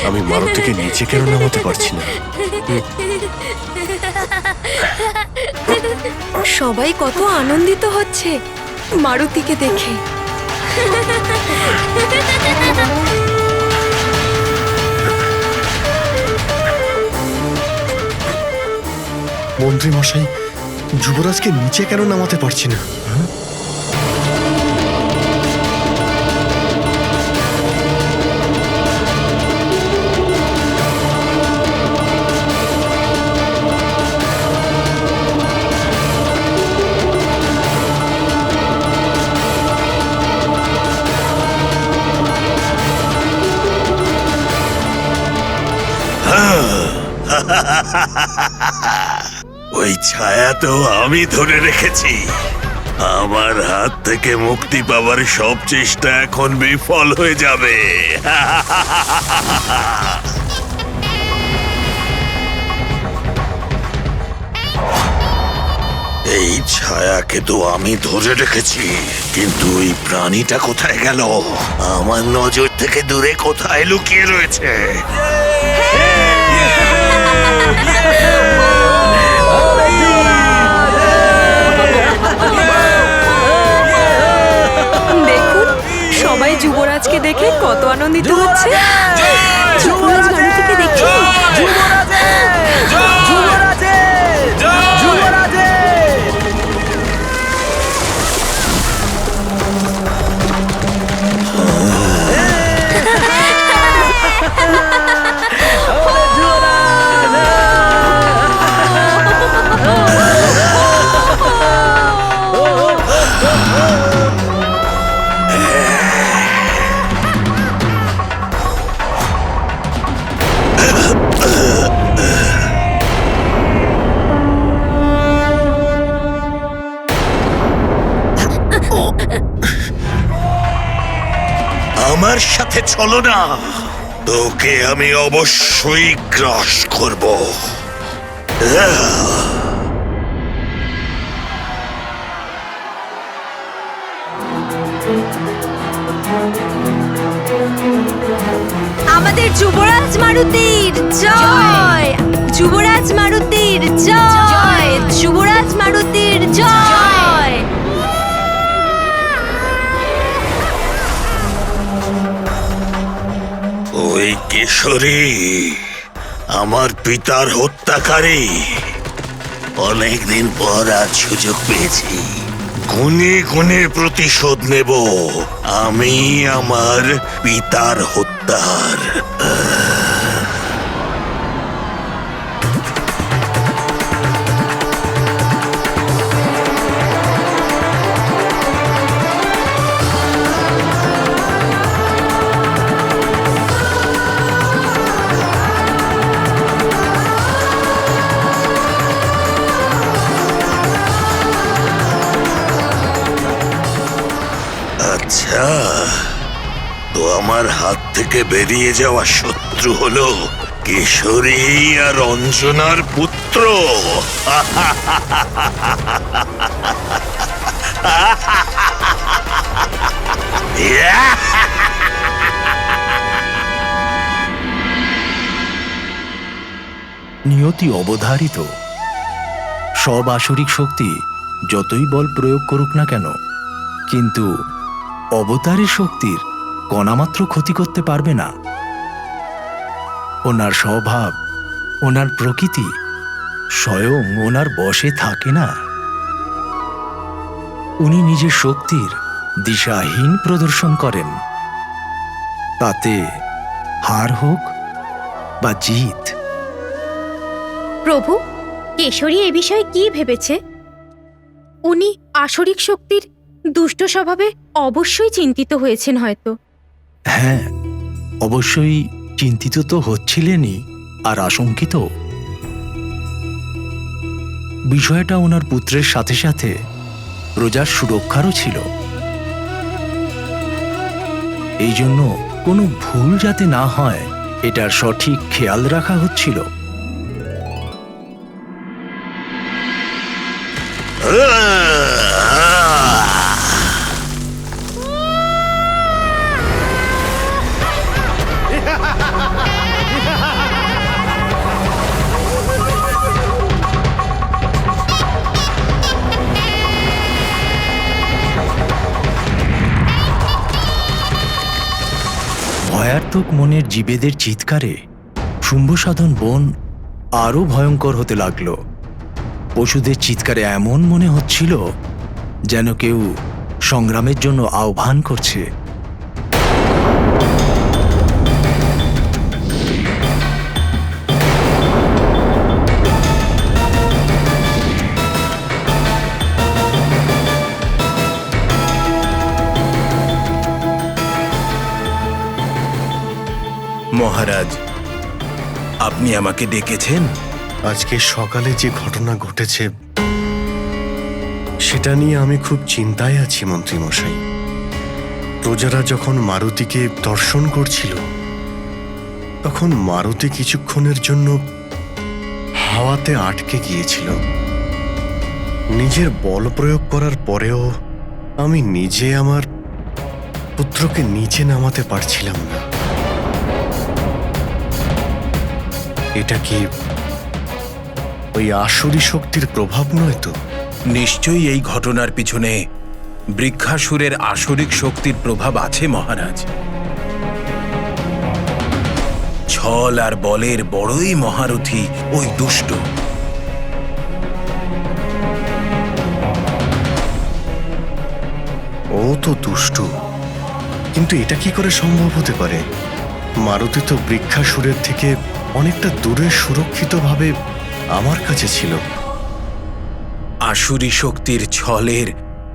আমি মারুতিকে নিচে কেন নামাতে পারছি না? সবাই কত আনন্দিত হচ্ছে মারুতিকে দেখে। মন্ত্রী মশাই, যুবরাজকে নিচে কেন নামাতে পারছি না? ওই ছায়া তো আমি ধরে রেখেছি। আমার হাত থেকে মুক্তি পাওয়ার সব চেষ্টা এখন বিফল হয়ে যাবে। এই ছায়াকে তো আমি ধরে রেখেছি, কিন্তু ওই প্রাণীটা কোথায় গেল? আমার নজর থেকে দূরে কোথায় লুকিয়ে রয়েছে? দেখুন, সবাই যুবরাজকে দেখে কত আনন্দিত হচ্ছে। যুবরাজ মারুতিকে দেখে আমার সাথে চলো না, তোকে আমি অবশ্যই গ্রাস করব। আমাদের যুবরাজ মারুতির জয়, যুবরাজ মারুতির জয়, যুবরাজ মারুতির জয়। ওই কিশোরী আমার পিতার হত্যাকারী। অনেকদিন পর আজ সুযোগ পেয়েছি, গুনে গুনে প্রতিশোধ নেব আমি আমার পিতার হত্যার। আচ্ছা, তো আমার হাত থেকে বেরিয়ে যাওয়া শত্রু হলো কিশোরী আর অঞ্জনার পুত্র। নিয়তি অবধারিত। সব আসরিক শক্তি যতই বল প্রয়োগ করুক না কেন, কিন্তু অবতারের শক্তির কণামাত্র ক্ষতি করতে পারবে না। ওনার স্বভাব, ওনার প্রকৃতি স্বয়ং ওনার বশে থাকে না। উনি নিজের শক্তির দিশাহীন প্রদর্শন করেন, তাতে হার হোক বা জিত। প্রভু, কেশরী এ বিষয়ে কি ভেবেছে? উনি আসরিক শক্তির দুষ্ট স্বভাবে অবশ্যই চিন্তিত হয়েছেন হয়তো। হ্যাঁ, অবশ্যই চিন্তিত তো হচ্ছিলেনই, আর আশঙ্কিত। বিষয়টা ওনার পুত্রের সাথে সাথে প্রজার সুরক্ষারও ছিল। এই জন্য কোনো ভুল যাতে না হয় এটার সঠিক খেয়াল রাখা হচ্ছিল। ভয়ার্থক মনের জীবেদের চিৎকারে শুম্ভসাধন বন আরো ভয়ঙ্কর হতে লাগলো। পশুদের চিৎকারে এমন মনে হচ্ছিল যেন কেউ সংগ্রামের জন্য আহ্বান করছে। মহারাজ, আপনি আমাকে ডেকেছেন? আজকে সকালে যে ঘটনা ঘটেছে সেটা নিয়ে আমি খুব চিন্তায় আছি মন্ত্রী মশাই। প্রজারা যখন মারুতিকে দর্শন করছিল তখন মারুতি কিছুক্ষণের জন্য হাওয়াতে আটকে গিয়েছিল। নিজের বল প্রয়োগ করার পরেও আমি নিজে আমার পুত্রকে নিচে নামাতে পারছিলাম না। এটা কি ওই আসুরি শক্তির প্রভাব নয় তো? নিশ্চয়ই এই ঘটনার পিছনে বৃক্ষাসুরের আসরিক শক্তির প্রভাব আছে মহারাজ। ছল আর বলের বড়ই মহারথী ওই দুষ্ট। ও তো দুষ্টু, কিন্তু এটা কি করে সম্ভব হতে পারে? মারুতি তো বৃক্ষাসুরের থেকে অনেকটা দূরে সুরক্ষিতভাবে আমার কাছে ছিল। আসুরি শক্তির ছলের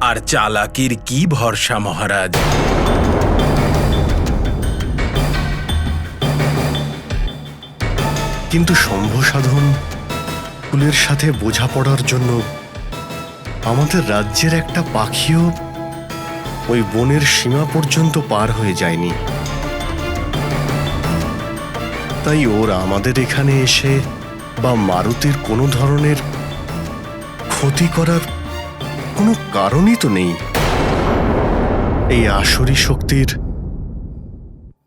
আর চালাকির কি ভরসা মহারাজ? কিন্তু সম্ভসাধন কুলের সাথে বোঝাপড়ার জন্য আমাদের রাজ্যের একটা পাখিও ওই বনের সীমা পর্যন্ত পার হয়ে যায়নি। তাই ওর আমাদের এখানে এসে বা মারুতির কোনো ধরনের ক্ষতি করার কোনো কারণই তো নেই। এই আসুরি শক্তির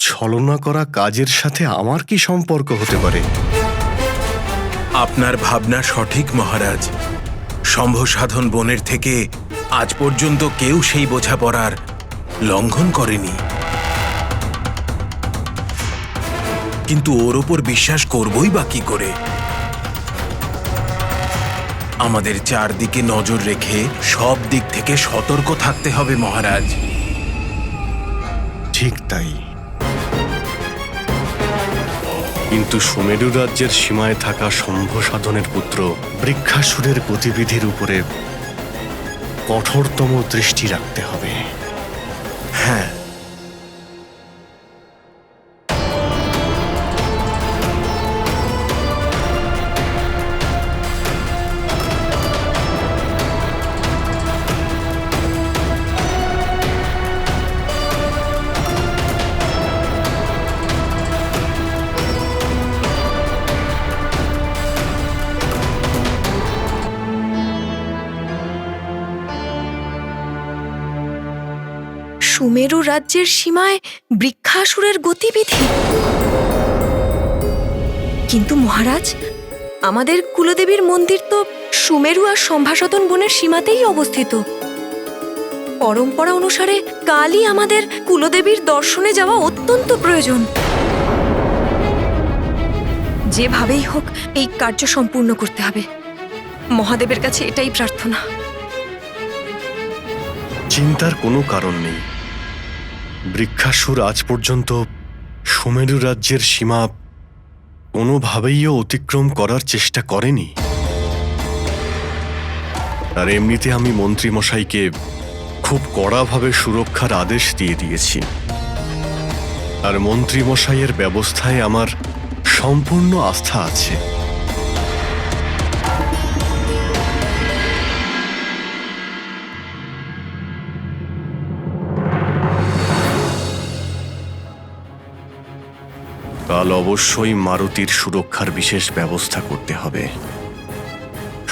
ছলনা করা কাজের সাথে আমার কি সম্পর্ক হতে পারে? আপনার ভাবনা সঠিক মহারাজ। সম্ভসাধন বনের থেকে আজ পর্যন্ত কেউ সেই বোঝাপড়ার লঙ্ঘন করেনি, কিন্তু ওর ওপর বিশ্বাস করবই বা কি করে? আমাদের চারদিকে নজর রেখে সব দিক থেকে সতর্ক থাকতে হবে মহারাজ। ঠিক তাই, কিন্তু সুমেরু রাজ্যের সীমায় থাকা সম্ভসাধনের পুত্র বৃক্ষাসুরের গতিবিধির উপরে কঠোরতম দৃষ্টি রাখতে হবে। হ্যাঁ, সুমেরু রাজ্যের সীমায় বৃক্ষাসুরের গতিবিধি। কিন্তু মহারাজ, আমাদের কুলদেবীর মন্দির তো সুমেরু আর সম্ভাসাধন বনের সীমাতেই অবস্থিত। পরম্পরা অনুসারে কালই আমাদের কুলদেবীর দর্শনে যাওয়া অত্যন্ত প্রয়োজন। যেভাবেই হোক এই কার্য সম্পূর্ণ করতে হবে। মহাদেবের কাছে এটাই প্রার্থনা। চিন্তার কোনো কারণ নেই। বৃক্ষাসুর আজ পর্যন্ত সুমেরু রাজ্যের সীমা কোনোভাবেইও অতিক্রম করার চেষ্টা করেনি। আর এমনিতে আমি মন্ত্রী মশাইকে খুব কড়াভাবে সুরক্ষার আদেশ দিয়ে দিয়েছি। আর মন্ত্রী মশাইয়ের ব্যবস্থায় আমার সম্পূর্ণ আস্থা আছে। কাল অবশ্যই মারুতির সুরক্ষার বিশেষ ব্যবস্থা করতে হবে।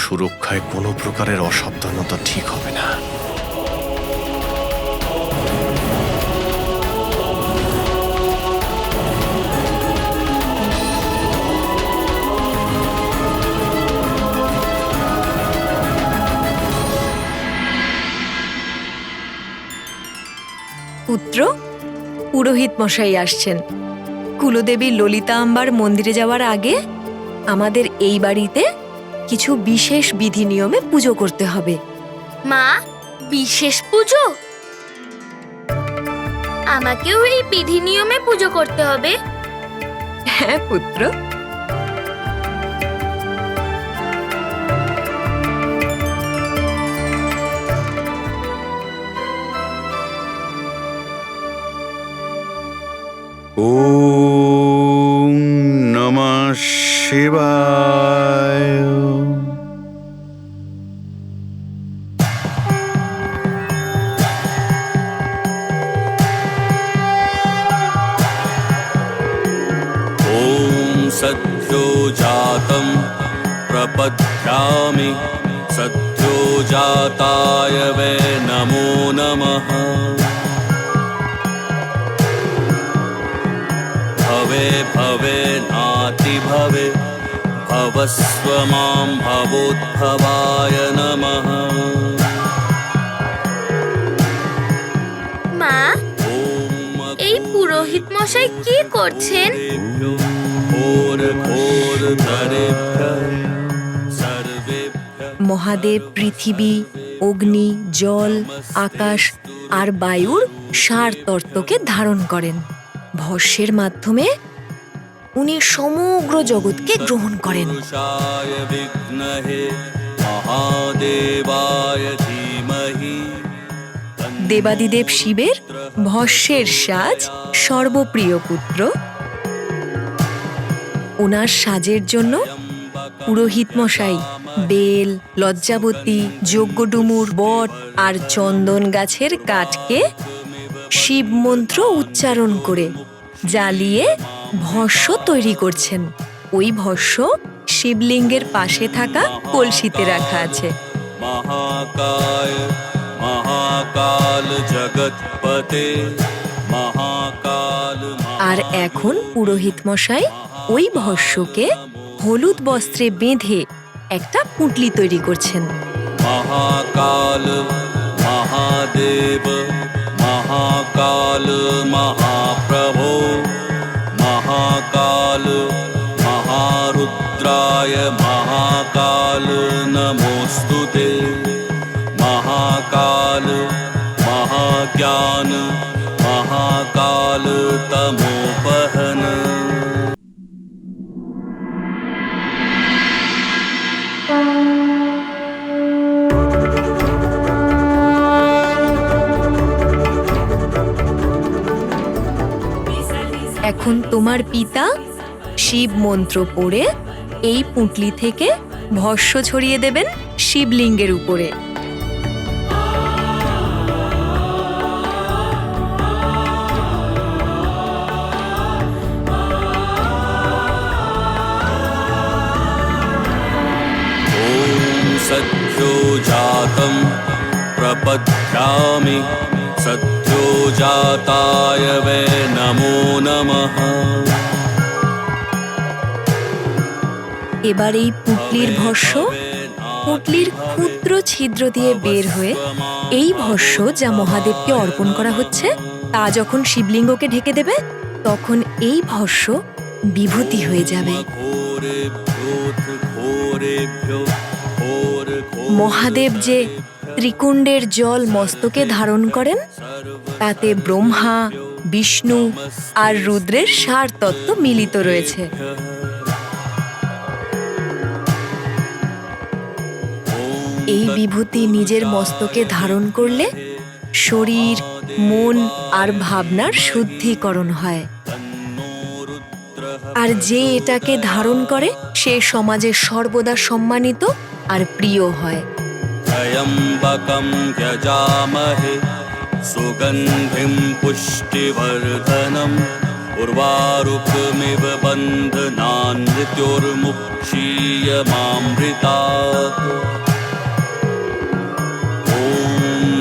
সুরক্ষায় কোনো প্রকারের অসাবধানতা ঠিক হবে না। পুত্র, পুরোহিত মশাই আসছেন। কুলদেবী ললিতা আম্বার মন্দিরে যাওয়ার আগে আমাদের এই বাড়িতে কিছু বিশেষ বিধি নিয়মে পুজো করতে হবে। মা, বিশেষ পুজো? আমাকেও এই বিধি নিয়মে পুজো করতে হবে? হ্যাঁ পুত্র। ওম নমঃ শিবায়। ॐ सद्योजातं प्रपद्यामि सद्योजाताय वै नमो नमः। भवे भवे नाति भवे भवस्व मां भवोद्भवाय नमः। মা, এই পুরোহিত মশাই কি করছেন? মহাদেব পৃথিবী, অগ্নি, জল, আকাশ আর বায়ুর সার তত্ত্বকে ধারণ করেন। ভস্যের মাধ্যমে উনি সমগ্র জগৎকে গ্রহণ করেন। দেবাদিদেব শিবের ভস্যের সাজ সর্বপ্রিয় পুত্র। ওনার সাজের জন্য পুরোহিত মশাই বেল, লজ্জাবতী, যজ্ঞডুমুর, বট আর চন্দন গাছের কাঠকে শিব মন্ত্র উচ্চারণ করে জ্বালিয়ে ভস্য তৈরি করছেন। ওই ভস্য শিবলিঙ্গের পাশে থাকা কলসিতে রাখা আছে। महाकाय महाकाल जगतपते महाकाल। আর এখন পুরোহিত মশাই ওই ভস্যকে হলুদ বস্ত্রে বেঁধে একটা পুঁটলি তৈরি করছেন। महाकाल महादेव महाकाल महाप्रभो महाकाल महारुद्राय महाकाल नमोस्तुते। महाकाल महाज्ञान महाकाल तमोपहन। এখন তোমার পিতা শিব মন্ত্র পড়ে এই পুঁটলি থেকে ভস্য ছড়িয়ে দেবেন শিবলিঙ্গের উপরে। ॐ सद्योजातं प्रपद्यामि सद्योजाताय वै नमो नमः। এবার এই পুঁটলির ভস্য পুঁটলির ক্ষুদ্র ছিদ্র দিয়ে বের হয়ে এই ভস্য যা মহাদেবকে অর্পণ করা হচ্ছে তা যখন শিবলিঙ্গকে ঢেকে দেবে তখন এই ভস্য বিভূতি হয়ে যাবে। মহাদেব যে ত্রিকুণ্ডের জল মস্তকে ধারণ করেন তাতে ব্রহ্মা, বিষ্ণু আর রুদ্রের সার তত্ত্ব মিলিত রয়েছে। এই বিভূতি নিজের মস্তকে ধারণ করলে শরীর, মন আর ভাবনার শুদ্ধিকরণ হয়। আর যে এটাকে ধারণ করে সে সমাজে সর্বদা সম্মানিত আর প্রিয় হয়। त्र्यम्बकं यजामहे सुगन्धिं पुष्टिवर्धनं उर्वारुकमिव बन्धनान् मृत्योर्मुक्षीय मामृतात् ॐ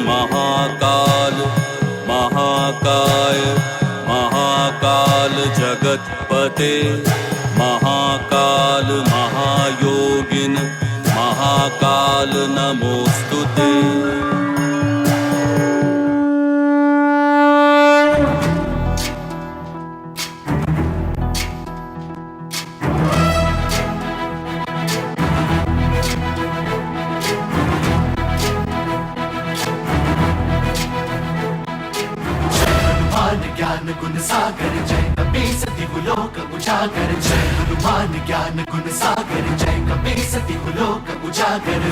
महाकाल महाकाय महाकाल जगत्पते महाकाल महायोगिन महाकाल नमोस्तुते। ज्ञान गुण सागर जय कपी सती लोक उजागर जय हनुमान ज्ञान गुण सागर जय कपी सती लोक उजागर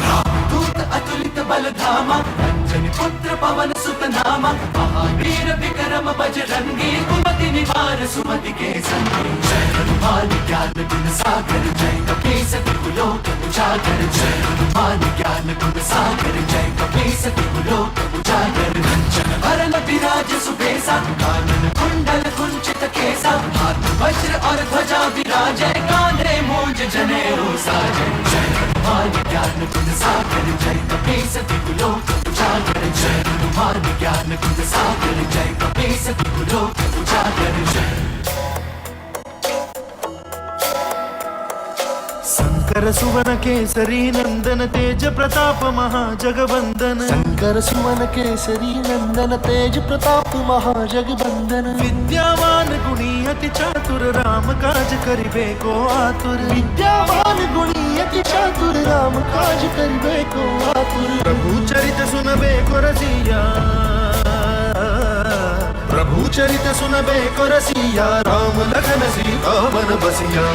दूत अतुलित बल धामा अंजनी पुत्र पवन सुत नामा महावीर विक्रम बजरंगी कुमति निवार सुमति के संगी जय हनुमान ज्ञान गुण सागर जय कपी सती लोक उजागर जय हनुमान ज्ञान गुण सागर जय कपी सती लोक उजागर कंचन वरन विराज सुबेसा कानन कुंडल कुंचित केसा हाथ वज्र और ध्वजा विराजय कांधे मूंज जनेऊ साजय जय हनुमान ज्ञान गुण सागर जय कपी सती लोक उजागर जय हनुमान ज्ञान गुण सागर जय कपी सती लोक उजागर जय शंकर सुवन केसरी नंदन तेज प्रताप महाजगवंदन शंकर सुवन केसरी नंदन तेज प्रताप महाजगवंदन विद्यावान गुणी अति चातुर राम काज करिबे को आतुर विद्यावान गुणी अति चातुर राम काज करिबे को आतुर प्रभु चरित सुनबे को रसिया प्रभु चरित सुनबे को रसिया राम लखन सीता वन बसिया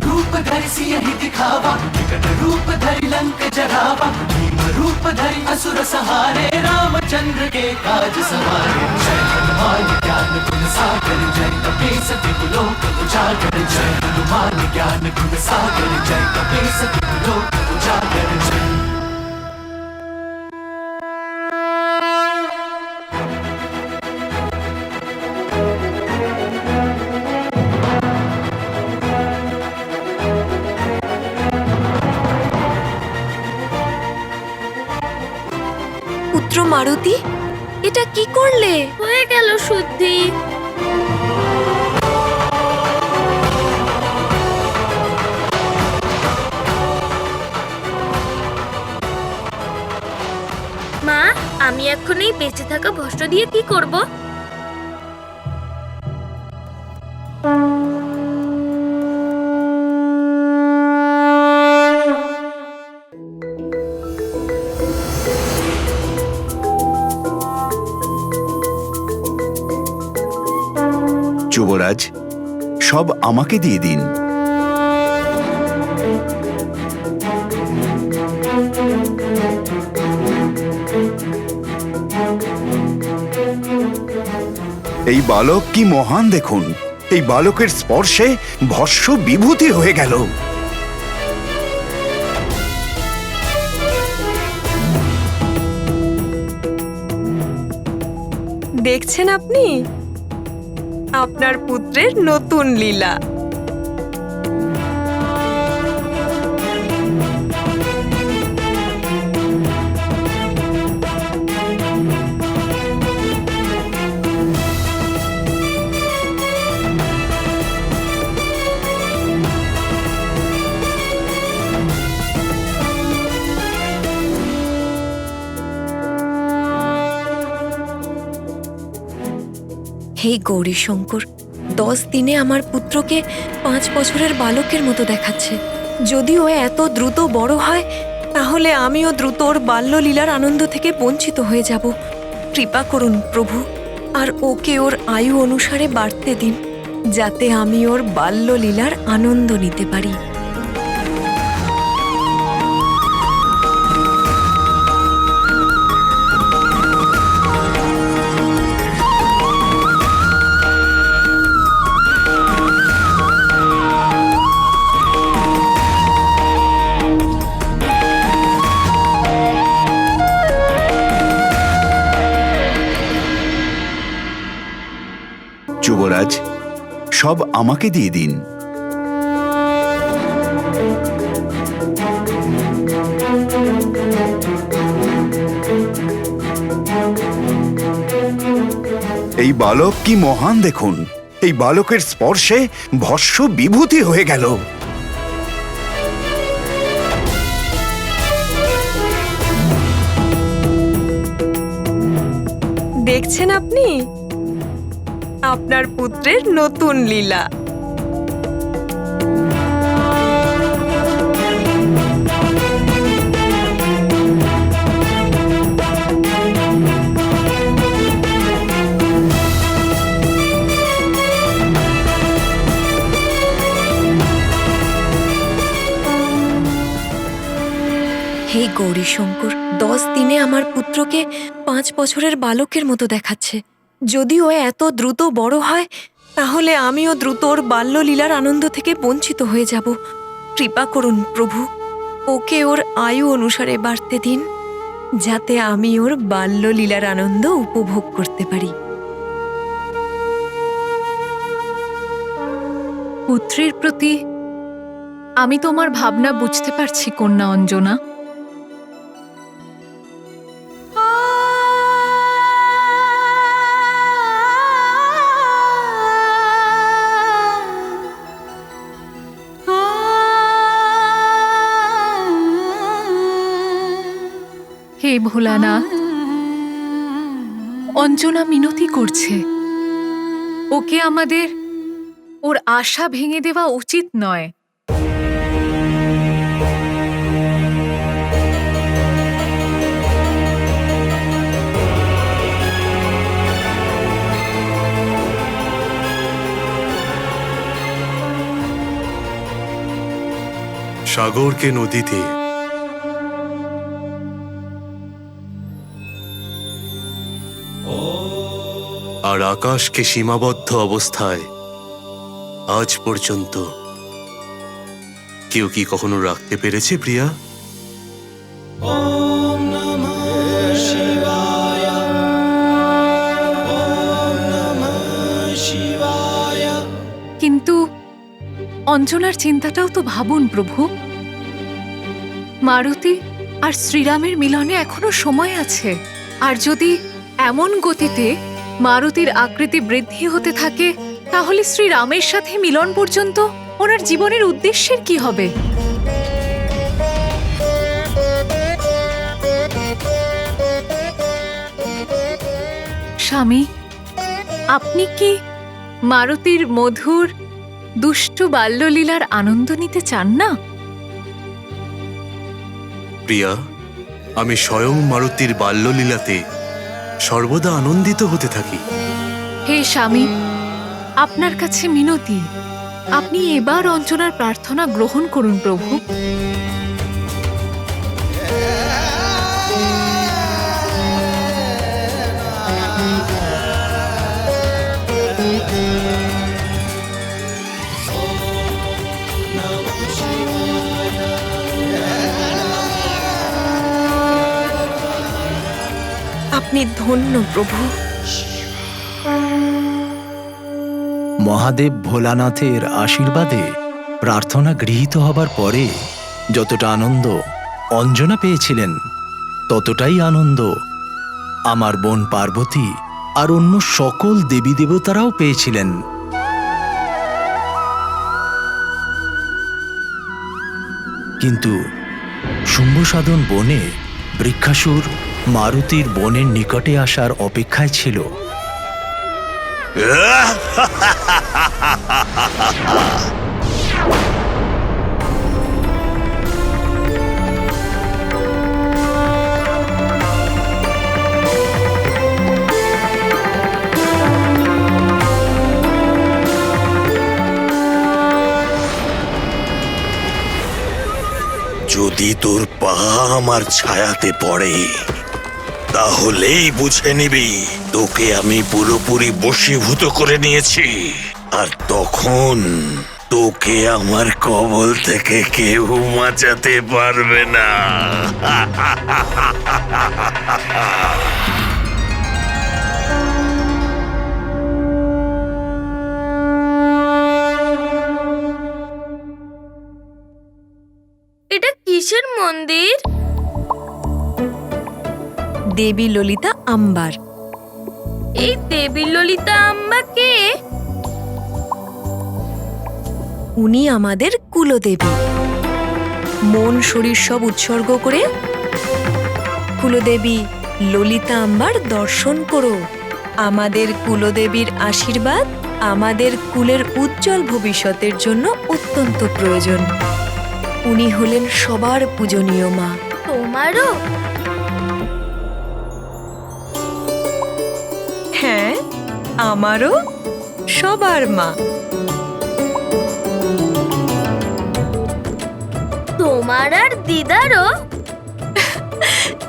रूप धरि सियहि दिखावा विकट रूप धरि लंक जरावा भीम रूप धरि असुर सहारे रामचंद्र के काज सवारे जय हनुमान ज्ञान गुण सागर जय कपी सती लोक उजागर जय हनुमान ज्ञान गुण सागर जय कपी सती लोक उजागर जय পুত্র মারুতি, এটা কি করলে? হয়ে গেল শুদ্ধি। মা, আমি এখন এই বেঁচে থাকা ভস্ম দিয়ে কি করব? যুবরাজ, সব আমাকে দিয়ে দিন। এই বালক কি মহান দেখুন! এই বালকের স্পর্শে ভস্ম বিভূতি হয়ে গেল। দেখছেন আপনি আপনার পুত্রের নতুন লীলা। হে গৌরীশঙ্কর, 10 দিনে আমার পুত্রকে 5 বছরের বালকের মতো দেখাচ্ছে। যদি ও এত দ্রুত বড় হয় তাহলে আমিও দ্রুত ওর বাল্যলীলার আনন্দ থেকে বঞ্চিত হয়ে যাব। কৃপা করুন প্রভু, আর ওকে ওর আয়ু অনুসারে বাড়তে দিন, যাতে আমি ওর বাল্যলীলার আনন্দ নিতে পারি। সব আমাকে দিয়ে দিন। এই বালক কি মহান দেখুন, এই বালকের স্পর্শে ভস্য বিভূতি হয়ে গেল। দেখছেন আপনি আপনার পুত্রের নতুন লীলা। হে গৌরীশঙ্কর, 10 দিনে আমার পুত্রকে 5 বছরের বালকের মতো দেখাচ্ছে। যদি ও এত দ্রুত বড় হয় তাহলে আমিও দ্রুত ওর বাল্যলীলার আনন্দ থেকে বঞ্চিত হয়ে যাব। কৃপা করুন প্রভু, ওকে ওর আয়ু অনুসারে বাড়তে দিন, যাতে আমি ওর বাল্যলীলার আনন্দ উপভোগ করতে পারি। পুত্রের প্রতি আমি তোমার ভাবনা বুঝতে পারছি কন্যা অঞ্জনা। হে ভোলানাথ, অঞ্জনা মিনতি করছে, ওকে আমাদের ওর আশা ভেঙে দেওয়া উচিত নয়। সাগরকে নদীতে, আর আকাশকে সীমাবদ্ধ অবস্থায় আজ পর্যন্ত কেউ কি কখনো রাখতে পেরেছে প্রিয়া? কিন্তু অঞ্জনার চিন্তাটাও তো ভাবুন প্রভু, মারুতি আর শ্রীরামের মিলনে এখনো সময় আছে। আর যদি এমন গতিতে মারুতির আকৃতি বৃদ্ধি হতে থাকে, তাহলে শ্রীরামের সাথে মিলন পর্যন্ত ওনার জীবনের উদ্দেশ্যের কি হবে? স্বামী, আপনি কি মারুতির মধুর দুষ্ট বাল্যলীলার আনন্দ নিতে চান না? প্রিয়া, আমি স্বয়ং মারুতির বাল্যলীলাতে সর্বদা আনন্দিত হতে থাকি। হে স্বামী, আপনার কাছে মিনতি, আপনি এবার অঞ্জনার প্রার্থনা গ্রহণ করুন প্রভু। আপনি ধন্য প্রভু। মহাদেব ভোলানাথের আশীর্বাদে প্রার্থনা গৃহীত হবার পরে যতটা আনন্দ অঞ্জনা পেয়েছিলেন, ততটাই আনন্দ আমার বোন পার্বতী আর অন্য সকল দেবী দেবতারাও পেয়েছিলেন। কিন্তু শুম্ভসাধন বনে বৃক্ষাসুর মারুতির বনের নিকটে আসার অপেক্ষায় ছিল। যদি তোর পা আমার ছায়াতে পড়ে, তাহলেই বুঝে নিবি তোকে আমি পুরোপুরি বশীভূত করে নিয়েছি। আর তখন তোকে আমার কবল থেকে কেউ বাঁচাতে পারবে না। কিসের মন্দির? দেবী ললিতা আম্বার। এই দেবী ললিতা আম্বা কে? উনি আমাদের কুলদেবী। মন শরীর সব উৎসর্গ করে কুলদেবী ললিতা আম্বার দর্শন করো। আমাদের কুলদেবীর আশীর্বাদ আমাদের কুলের উজ্জ্বল ভবিষ্যতের জন্য অত্যন্ত প্রয়োজন। উনি হলেন সবার পূজনীয় মা। তোমারও? হ্যাঁ, আমারও, সবার মা। তোমার আর দিদারও?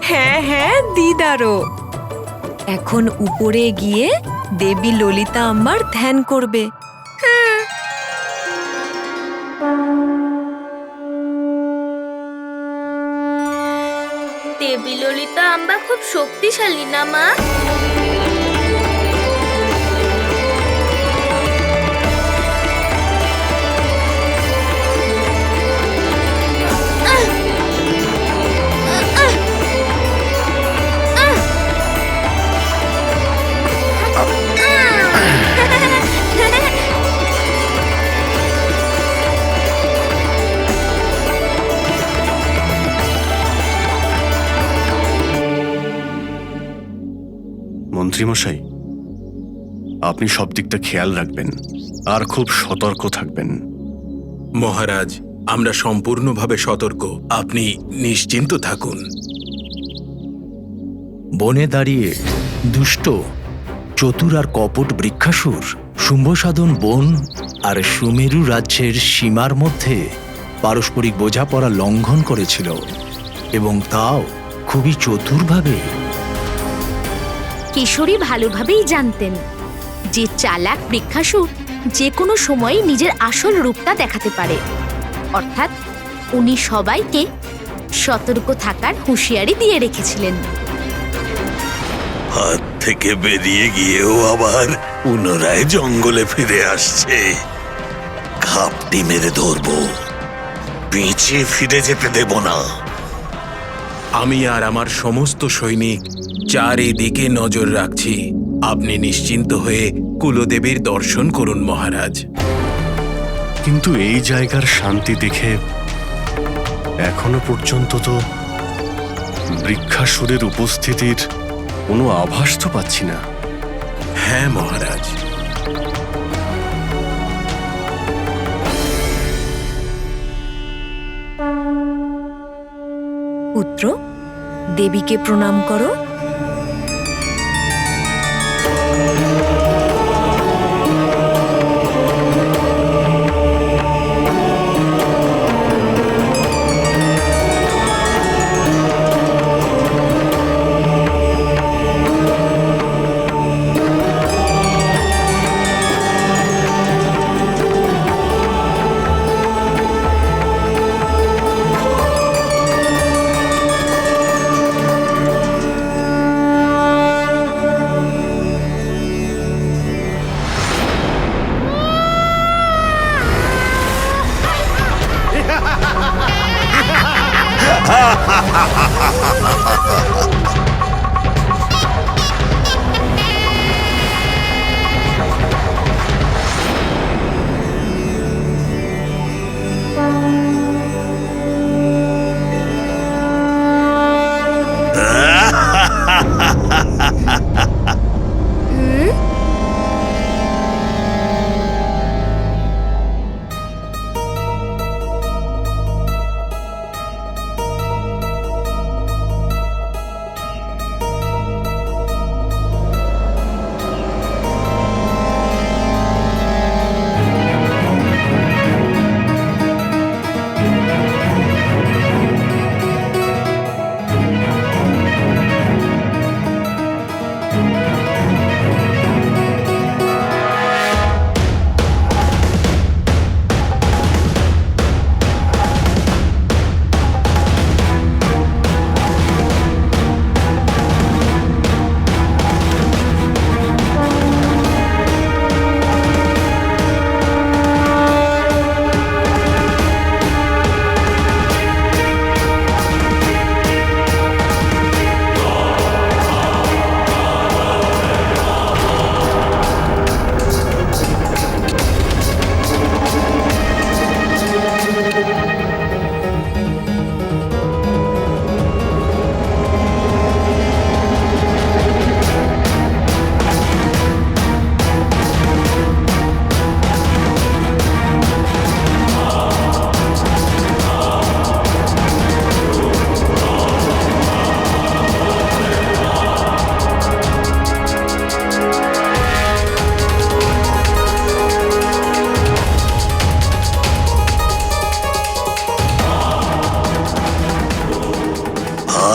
হ্যাঁ হ্যাঁ, দিদারও। এখন উপরে গিয়ে দেবী ললিতা আম্বার ধ্যান করবে। দেবী ললিতা আম্বা খুব শক্তিশালী না মা? মন্ত্রীমশাই, আপনি সব দিকটা খেয়াল রাখবেন আর খুব সতর্ক থাকবেন। মহারাজ, আমরা সম্পূর্ণভাবে সতর্ক। আপনি নিশ্চিন্ত থাকুন। বনে দাঁড়িয়ে দুষ্ট, চতুর আর কপট বৃক্ষাসুর শুম্ভসাধন বন আর সুমেরু রাজ্যের সীমার মধ্যে পারস্পরিক বোঝাপড়া লঙ্ঘন করেছিল, এবং তাও খুবই চতুরভাবে। কিশোরী ভালোভাবেই জানতেন যে চালাক বৃক্ষাসুর যে কোনো সময়ই নিজের আসল রূপটা দেখাতে পারে। অর্থাৎ উনি সবাইকে সতর্ক থাকার হুঁশিয়ারি দিয়ে রেখেছিলেন। হাত থেকে বেরিয়ে গিয়েও আবার পুনরায় জঙ্গলে ফিরে আসছে। ঘাপটি মেরে ধরবো, পিছিয়ে ফিরে যেতে দেব না। আমি আর আমার সমস্ত সৈনিক চারিদিকে নজর রাখছি। আপনি নিশ্চিন্ত হয়ে কুলদেবীর দর্শন করুন মহারাজ। কিন্তু এই জায়গার শান্তি দেখে এখনো পর্যন্ত তো বৃক্ষাসুরের উপস্থিতির কোনো আভাস তো পাচ্ছি না। হ্যাঁ মহারাজ। পুত্র, দেবীকে প্রণাম করো।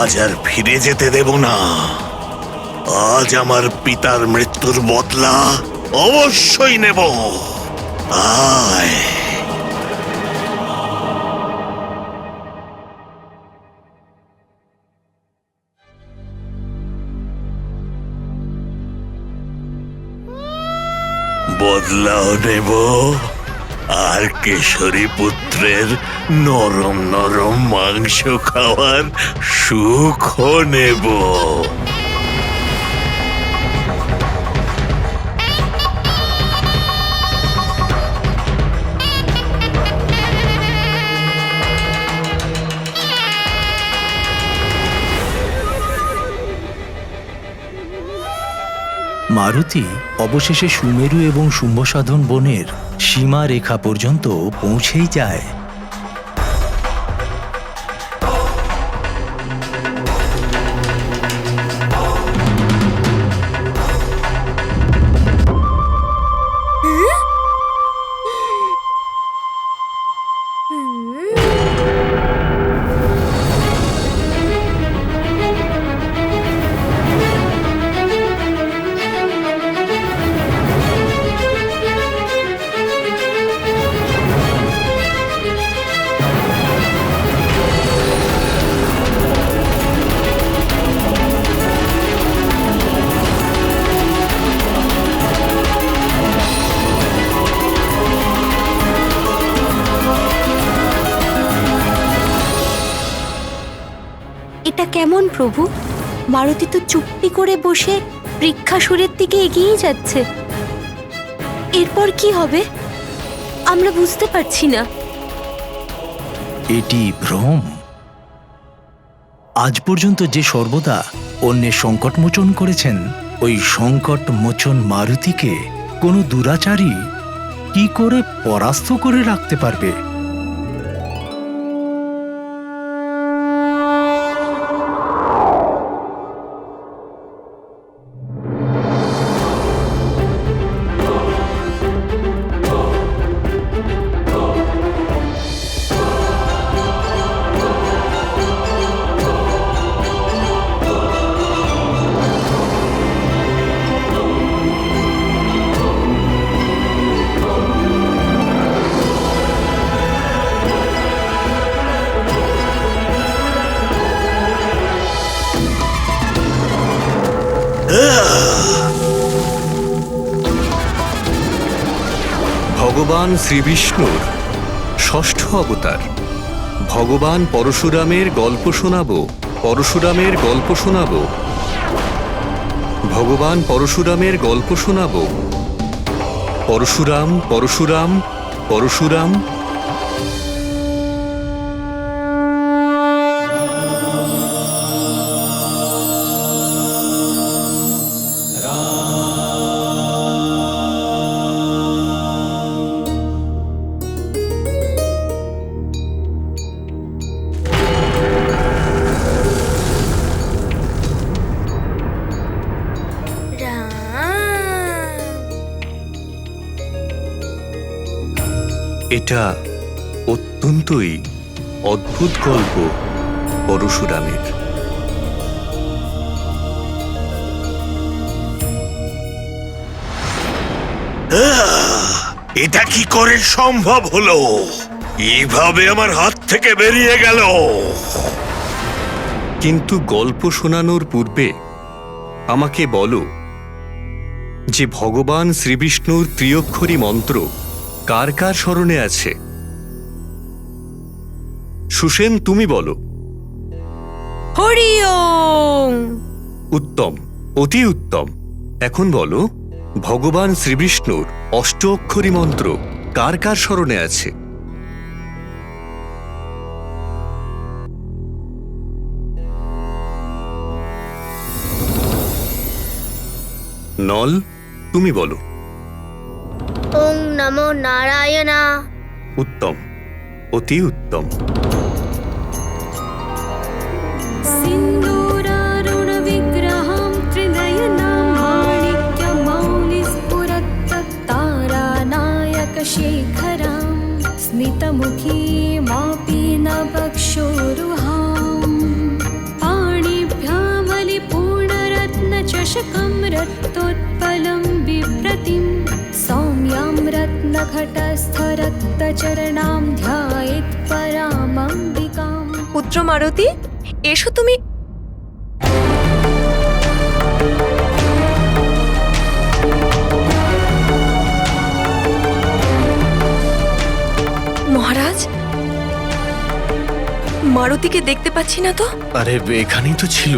আজ আর ফিরে যেতে দেব না। আজ আমার পিতার মৃত্যুর বদলা অবশ্যই নেব। আয়। বদলাও নেব, আর কেশরী পুত্রের নরম নরম মাংস খাওয়ার সুখও নেব। মারুতি অবশেষে সুমেরু এবং শুম্ভসাধন বনের সীমা রেখা পর্যন্ত পৌঁছেই যায়। এটা কেমন প্রভু? মারুতি তো চুপটি করে বসে বৃক্ষাসুরের দিকে এগিয়ে যাচ্ছে। এরপর কি হবে আমরা বুঝতে পারছি না। এটি ভ্রম। আজ পর্যন্ত যে সর্বদা অন্যের সংকট মোচন করেছেন, ওই সংকট মোচন মারুতিকে কোনো দুরাচারী কি করে পরাস্ত করে রাখতে পারবে? ভগবান শ্রীবিষ্ণুর ষষ্ঠ অবতার ভগবান পরশুরামের গল্প শোনাবো। পরশুরামের গল্প শোনাবো। ভগবান পরশুরামের গল্প শোনাবো। পরশুরাম পরশুরাম পরশুরাম। এটা অত্যন্তই অদ্ভুত গল্প পরশুরামের। এটা কি করে সম্ভব হলো? এইভাবে আমার হাত থেকে বেরিয়ে গেল। কিন্তু গল্প শোনানোর পূর্বে আমাকে বলো যে ভগবান শ্রীবিষ্ণুর ত্রিঅক্ষরী মন্ত্র কার কার স্মরণে আছে? সুসেন, তুমি বলো। হরি ওম। উত্তম, অতি উত্তম। এখন বলো, ভগবান শ্রীবিষ্ণুর অষ্ট অক্ষরী মন্ত্র কার কার স্মরণে আছে? নল, তুমি বলো। ওং নমো নারায়ণা। উত্তম, অতি উত্তম। সিন্দুরারুণবিগ্রহং ত্রিনয়নাং মাণিক্যমৌলিস্ফুরত্তারানায়কশেখরং স্মিতমুখীমাপি নবক্ষোरुहां পাণিগ্রাহ্যমুষ্টিবদ্ধং चषकं रक्तोत्पलं बिभ्रतिं सौम्यां रत्नघटस्थरक्तचरणां ध्यायेत् परामम्बिकाम्। পুত্র মারুতি, এসো তুমি। মহারাজ, মারুতিকে দেখতে পাচ্ছি না তো। আরে এখানেই তো ছিল।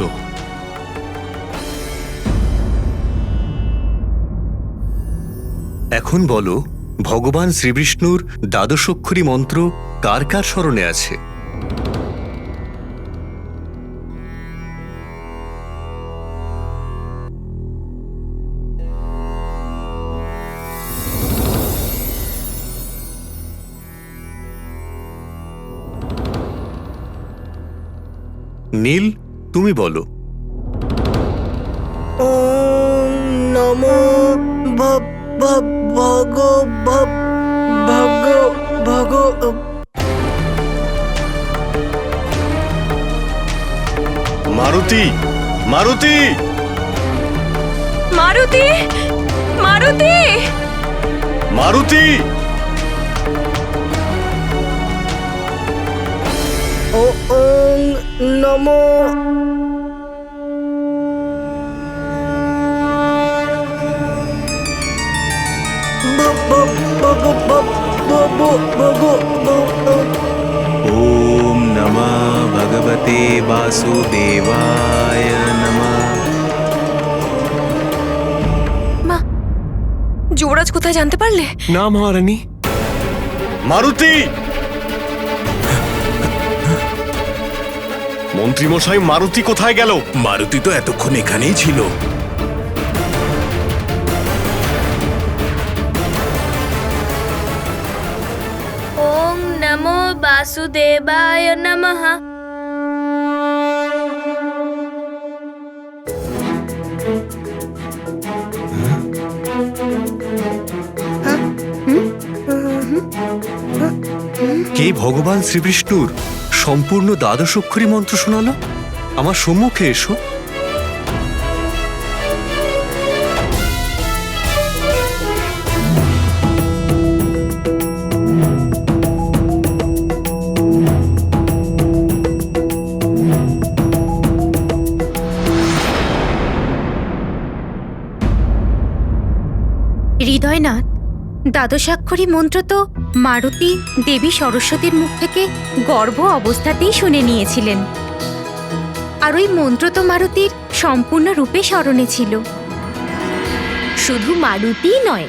এখন বলো, ভগবান শ্রীবিষ্ণুর দ্বাদশাক্ষরী মন্ত্র কার কার স্মরণে আছে? নীল, তুমি বলো। ওম নমো মারুতি, মারুতি, মারুতি, মারুতি, মারুতি। ওম নমো ওম নমঃ ভগবতে বাসুদেবায় নমঃ। মা, যুবরাজ কোথায় জানতে পারলে? না মহারানী। মারুতি, মন্ত্রীমশাই মারুতি কোথায় গেল? মারুতি তো এতক্ষণ এখানেই ছিল। ওম নমো বাসুদেবায় নমঃ। কে ভগবান শ্রীবিষ্ণুর সম্পূর্ণ দ্বাদশাক্ষরী মন্ত্র শোনালো? আমার সম্মুখে এসো। হৃদয়নাথ, দ্বাদশাক্ষরী মন্ত্র তো মারুতি দেবী সরস্বতীর মুখ থেকে গর্ভ অবস্থাতেই শুনে নিয়েছিলেন। আর ওই মন্ত্র তো মারুতির সম্পূর্ণ রূপে স্মরণে ছিল। শুধু মারুতিই নয়,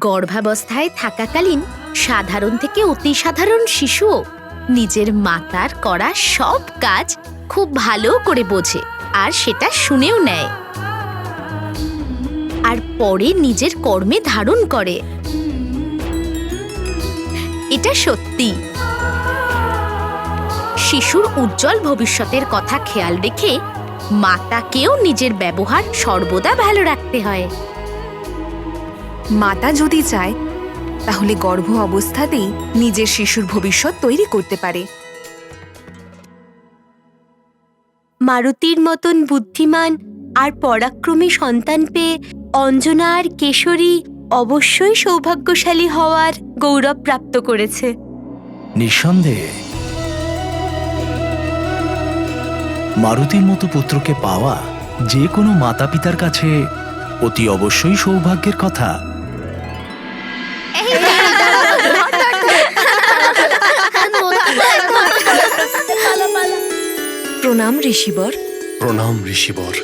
গর্ভাবস্থায় থাকাকালীন সাধারণ থেকে অতি সাধারণ শিশুও নিজের মাতার করা সব কাজ খুব ভালো করে বোঝে আর সেটা শুনেও নেয়, আর পরে নিজের কর্মে ধারণ করে। এটা সত্যি। শিশুর উজ্জ্বল ভবিষ্যতের কথা খেয়াল রেখে মাতাকেও নিজের ব্যবহার সর্বদা ভালো রাখতে হয়। মাতা যদি চায় তাহলে গর্ভ অবস্থাতেই নিজের শিশুর ভবিষ্যৎ তৈরি করতে পারে। মারুতির মতন বুদ্ধিমান আর পরাক্রমী সন্তান পেয়ে অঞ্জনা আর কেশরী অবশ্যই সৌভাগ্যশালী হওয়ার গৌরব প্রাপ্ত করেছে। নিঃসন্দেহে মারুতির মতো পুত্রকে পাওয়া যে কোনো মাতা পিতার কাছে অতি অবশ্যই সৌভাগ্যের কথা। প্রণাম ঋষিবর। প্রণাম ঋষিবর।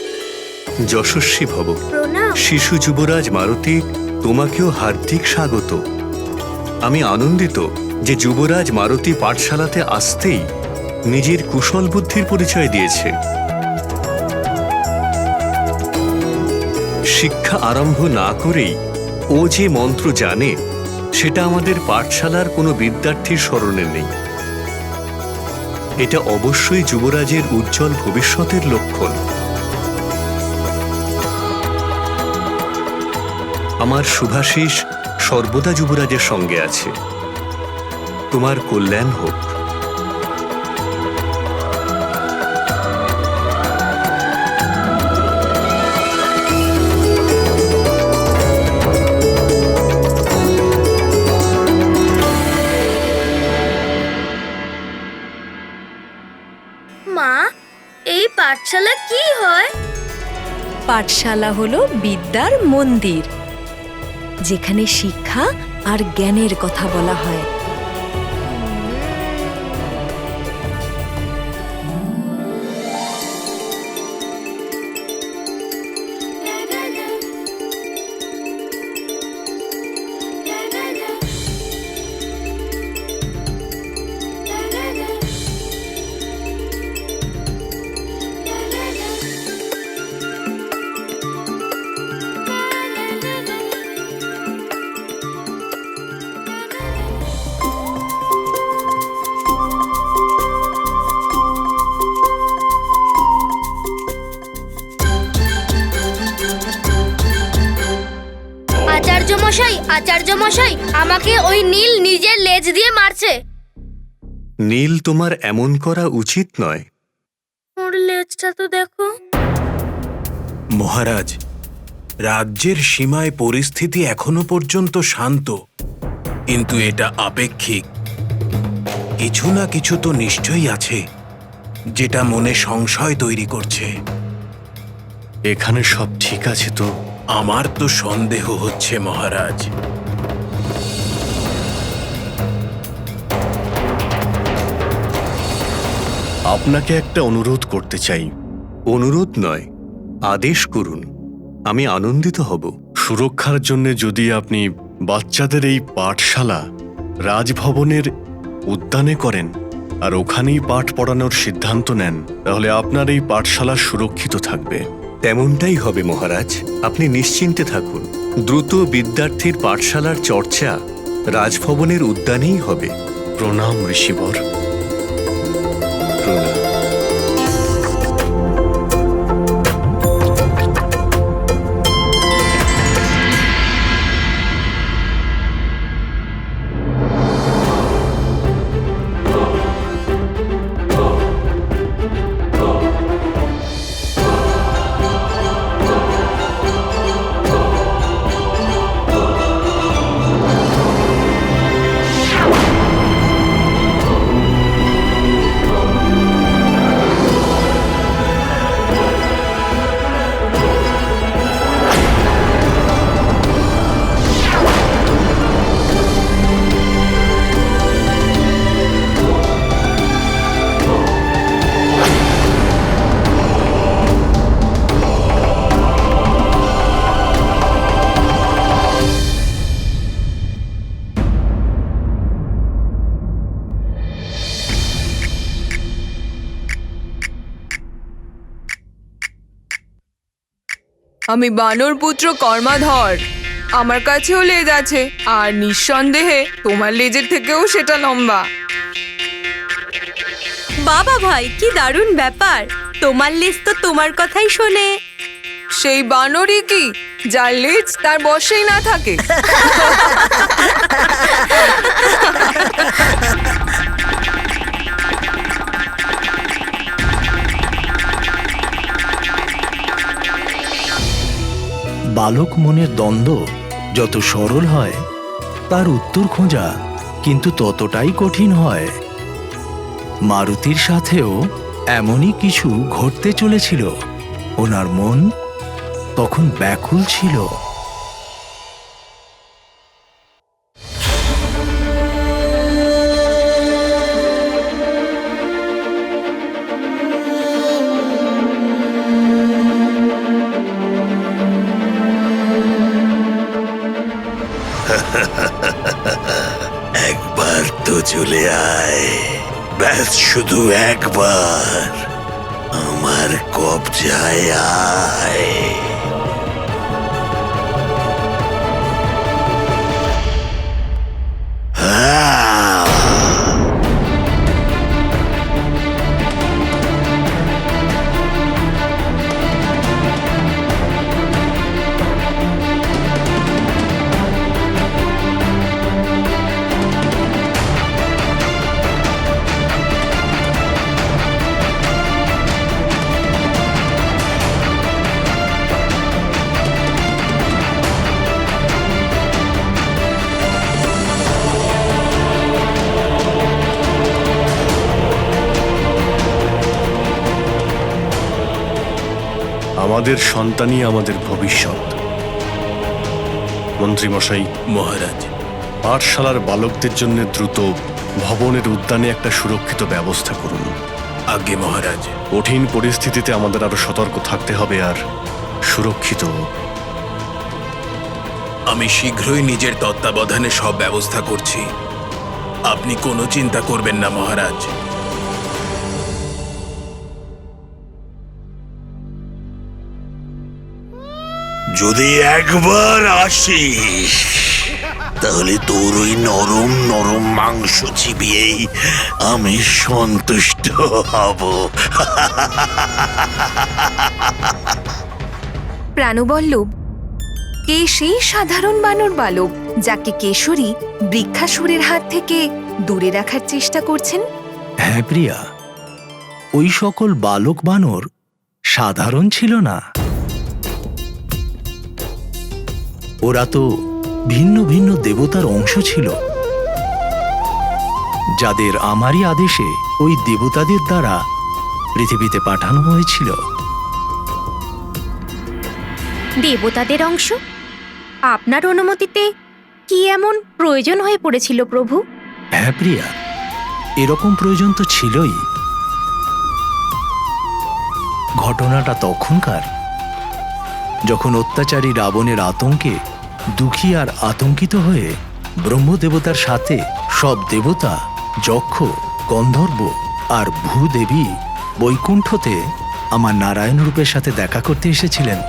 যশস্বী ভব। প্রণাম। শিশু যুবরাজ মারুতি, তোমাকেও হার্দিক স্বাগত। আমি আনন্দিত যে যুবরাজ মারুতি পাঠশালাতে আসতেই নিজের কুশল বুদ্ধির পরিচয় দিয়েছে। শিক্ষা আরম্ভ না করেই ও যে মন্ত্র জানে সেটা আমাদের পাঠশালার কোনো বিদ্যার্থীর স্মরণে নেই। এটা অবশ্যই যুবরাজের উজ্জ্বল ভবিষ্যতের লক্ষণ। আমার শুভাশিস সর্বদা যুবরাজের সঙ্গে আছে। তোমার কল্যাণ হোক। পাঠশালা কি হয়? পাঠশালা হলো বিদ্যার মন্দির, যেখানে শিক্ষা আর জ্ঞানের কথা বলা হয়। আচার্য মশাই, আমাকে ওই নীল নিজের লেজ দিয়ে মারছে। নীল, তোমার এমন করা উচিত নয়। ওর লেজটা তো দেখো। মহারাজ, রাজ্যের সীমায় পরিস্থিতি এখনো পর্যন্ত শান্ত, কিন্তু এটা আপেক্ষিক। কিছু না কিছু তো নিশ্চয়ই আছে যেটা মনে সংশয় তৈরি করছে। এখানে সব ঠিক আছে তো? আমার তো সন্দেহ হচ্ছে মহারাজ। আপনাকে একটা অনুরোধ করতে চাই। অনুরোধ নয়, আদেশ করুন, আমি আনন্দিত হব। সুরক্ষার জন্য যদি আপনি বাচ্চাদের এই পাঠশালা রাজভবনের উদ্যানে করেন আর ওখানেই পাঠ পড়ানোর সিদ্ধান্ত নেন, তাহলে আপনার এই পাঠশালা সুরক্ষিত থাকবে। তেমনটাই হবে মহারাজ, আপনি নিশ্চিন্তে থাকুন। দ্রুত বিদ্যার্থীর পাঠশালার চর্চা রাজভবনের উদ্যানেই হবে। প্রণাম ঋষিবর। প্রণাম। আমি বানর পুত্র কর্মাধর, আমার কাছেও লেজ আছে, আর নিঃসন্দেহে তোমার লেজের থেকেও সেটা লম্বা। বাবা ভাই, কি দারুণ ব্যাপার! তোমার লেজ তো তোমার কথাই শোনে। সেই বানরই কি যার লেজ তার বশেই না থাকে? বালক মনের দ্বন্দ্ব যত সরল হয়, তার উত্তর খোঁজা কিন্তু ততটাই কঠিন হয়। মারুতির সাথেও এমনই কিছু ঘটতে চলেছিল। ওনার মন তখন ব্যাকুল ছিল। একবার তো চলে আয়, ব্যাস শুধু একবার আমার কবজায় আয়। আমাদের সন্তানই আমাদের ভবিষ্যৎ। মন্ত্রীমশাই, মহারাজ, পাঠশালার বালকদের জন্য দ্রুত ভবনের উদ্যানে একটা সুরক্ষিত ব্যবস্থা করুন। আজ্ঞে মহারাজ। কঠিন পরিস্থিতিতে আমাদের আরো সতর্ক থাকতে হবে আর সুরক্ষিত। আমি শীঘ্রই নিজের তত্ত্বাবধানে সব ব্যবস্থা করছি, আপনি কোনো চিন্তা করবেন না মহারাজ। যদি একবার আসিস তাহলে তোর ওই নরম নরম মাংস চিবিয়েই আমি সন্তুষ্ট হব। প্রাণবল্লভ, কে সেই সাধারণ বানর বালক যাকে কেশরী বৃক্ষাসুরের হাত থেকে দূরে রাখার চেষ্টা করছেন? হ্যাঁ প্রিয়া, ওই সকল বালক বানর সাধারণ ছিল না। ওরা তো ভিন্ন ভিন্ন দেবতার অংশ ছিল, যাদের আমারই আদেশে ওই দেবতাদের দ্বারা পৃথিবীতে পাঠানো হয়েছিল। দেবতাদের অংশ? আপনার অনুমতিতে কি এমন প্রয়োজন হয়ে পড়েছিল প্রভু? হ্যাঁ প্রিয়া, এরকম প্রয়োজন তো ছিলই। ঘটনাটা তখনকার যখন অত্যাচারী রাবণের আতঙ্কে দুঃখী আর আতঙ্কিত হয়ে ব্রহ্মদেবতার সাথে সব দেবতা, যক্ষ, গন্ধর্ব আর ভূদেবী বৈকুণ্ঠতে আমার নারায়ণ রূপের সাথে দেখা করতে এসেছিলেন।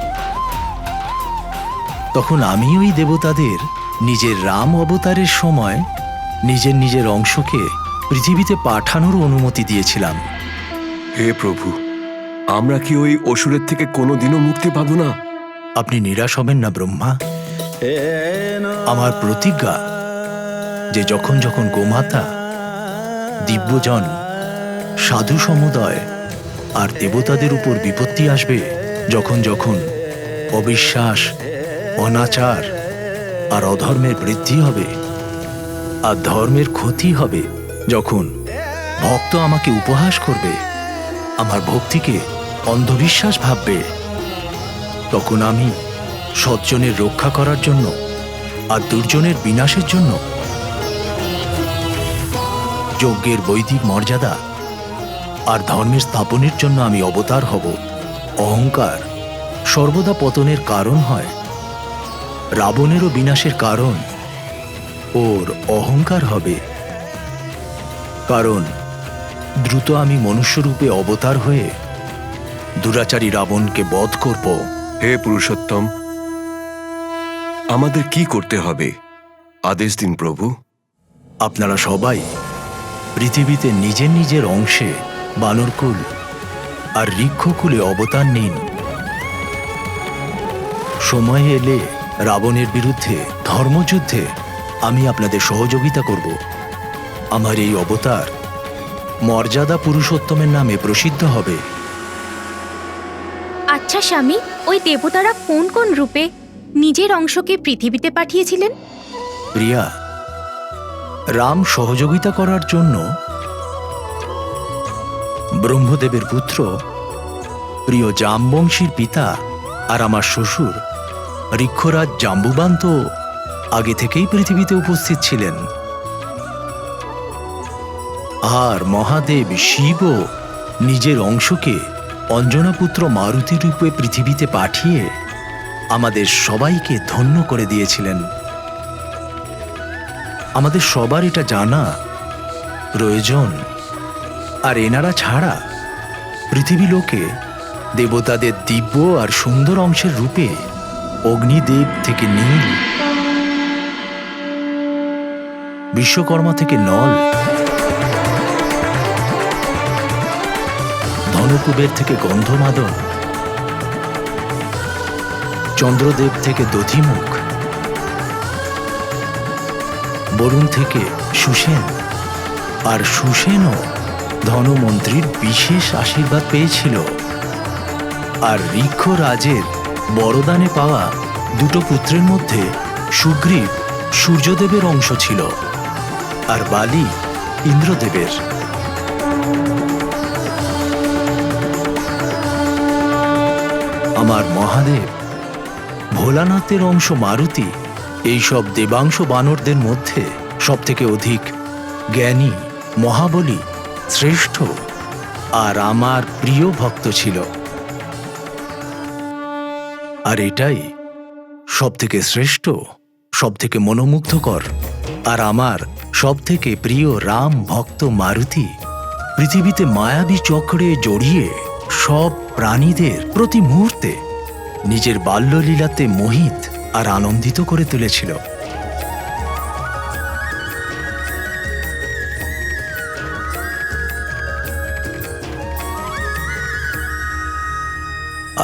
তখন আমি ওই দেবতাদের নিজের রাম অবতারের সময় নিজের নিজের অংশকে পৃথিবীতে পাঠানোর অনুমতি দিয়েছিলাম। হে প্রভু, আমরা কি ওই অসুরের থেকে কোনোদিনও মুক্তি পাব না? আপনি নিরাশ হবেন না ব্রহ্মা। আমার প্রতিজ্ঞা যে যখন যখন গোমাতা, দিব্যজন, সাধু সমুদয় আর দেবতাদের উপর বিপত্তি আসবে, যখন যখন অবিশ্বাস, অনাচার আর অধর্মের বৃদ্ধি হবে আর ধর্মের ক্ষতি হবে, যখন ভক্ত আমাকে উপহাস করবে, আমার ভক্তিকে অন্ধবিশ্বাস ভাববে, তখন আমি সজ্জনের রক্ষা করার জন্য আর দুর্জনের বিনাশের জন্য যজ্ঞের বৈদিক মর্যাদা আর ধর্মের স্থাপনের জন্য আমি অবতার হব। অহংকার সর্বদা পতনের কারণ হয়। রাবণেরও বিনাশের কারণ ওর অহংকার হবে, কারণ দ্রুত আমি মনুষ্যরূপে অবতার হয়ে দুরাচারী রাবণকে বধ করব। হে পুরুষোত্তম, আমাদের কি করতে হবে? আদেশ দিন প্রভু। আপনারা সবাই পৃথিবীতে নিজের নিজের অংশে বানরকুল আর ঋক্ষকুলে অবতার নিন। সময় এলে রাবণের বিরুদ্ধে ধর্মযুদ্ধে আমি আপনাদের সহযোগিতা করব। আমার এই অবতার মর্যাদা পুরুষোত্তমের নামে প্রসিদ্ধ হবে। আচ্ছা স্বামী, ওই দেবতারা কোন কোন রূপে নিজের অংশকে পৃথিবীতে পাঠিয়েছিলেন? প্রিয়া, রাম সহযোগিতা করার জন্য ব্রহ্মদেবের পুত্র, প্রিয় জামবংশীর পিতা আর আমার শ্বশুর ঋক্ষরাজ জাম্বুবান তো আগে থেকেই পৃথিবীতে উপস্থিত ছিলেন। আর মহাদেব শিবও নিজের অংশকে অঞ্জনাপুত্র মারুতি রূপে পৃথিবীতে পাঠিয়ে আমাদের সবাইকে ধন্য করে দিয়েছিলেন। আমাদের সবার এটা জানা প্রয়োজন। আর এনারা ছাড়া পৃথিবী লোকে দেবতাদের দিব্য আর সুন্দর অংশের রূপে অগ্নিদেব থেকে নীল, বিশ্বকর্মা থেকে নল, ধনকুবের থেকে গন্ধমাদন, চন্দ্রদেব থেকে দধিমুখ, বরুণ থেকে সুসেন, আর সুসেনও ধনমন্ত্রীর বিশেষ আশীর্বাদ পেয়েছিল। আর ঋক্ষরাজের বরদানে পাওয়া দুটো পুত্রের মধ্যে সুগ্রীব সূর্যদেবের অংশ ছিল আর বালি ইন্দ্রদেবের। আমার মহাদেব, ভোলানাথের অংশ মারুতি এইসব দেবাংশ বানরদের মধ্যে সবথেকে অধিক জ্ঞানী, মহাবলী, শ্রেষ্ঠ আর আমার প্রিয় ভক্ত ছিল। আর এটাই সবথেকে শ্রেষ্ঠ, সবথেকে মনোমুগ্ধকর। আর আমার সবথেকে প্রিয় রাম ভক্ত মারুতি পৃথিবীতে মায়াবী চক্রে জড়িয়ে সব প্রাণীদের প্রতি মুহূর্তে নিজের বাল্যলীলাতে মোহিত আর আনন্দিত করে তুলেছিল।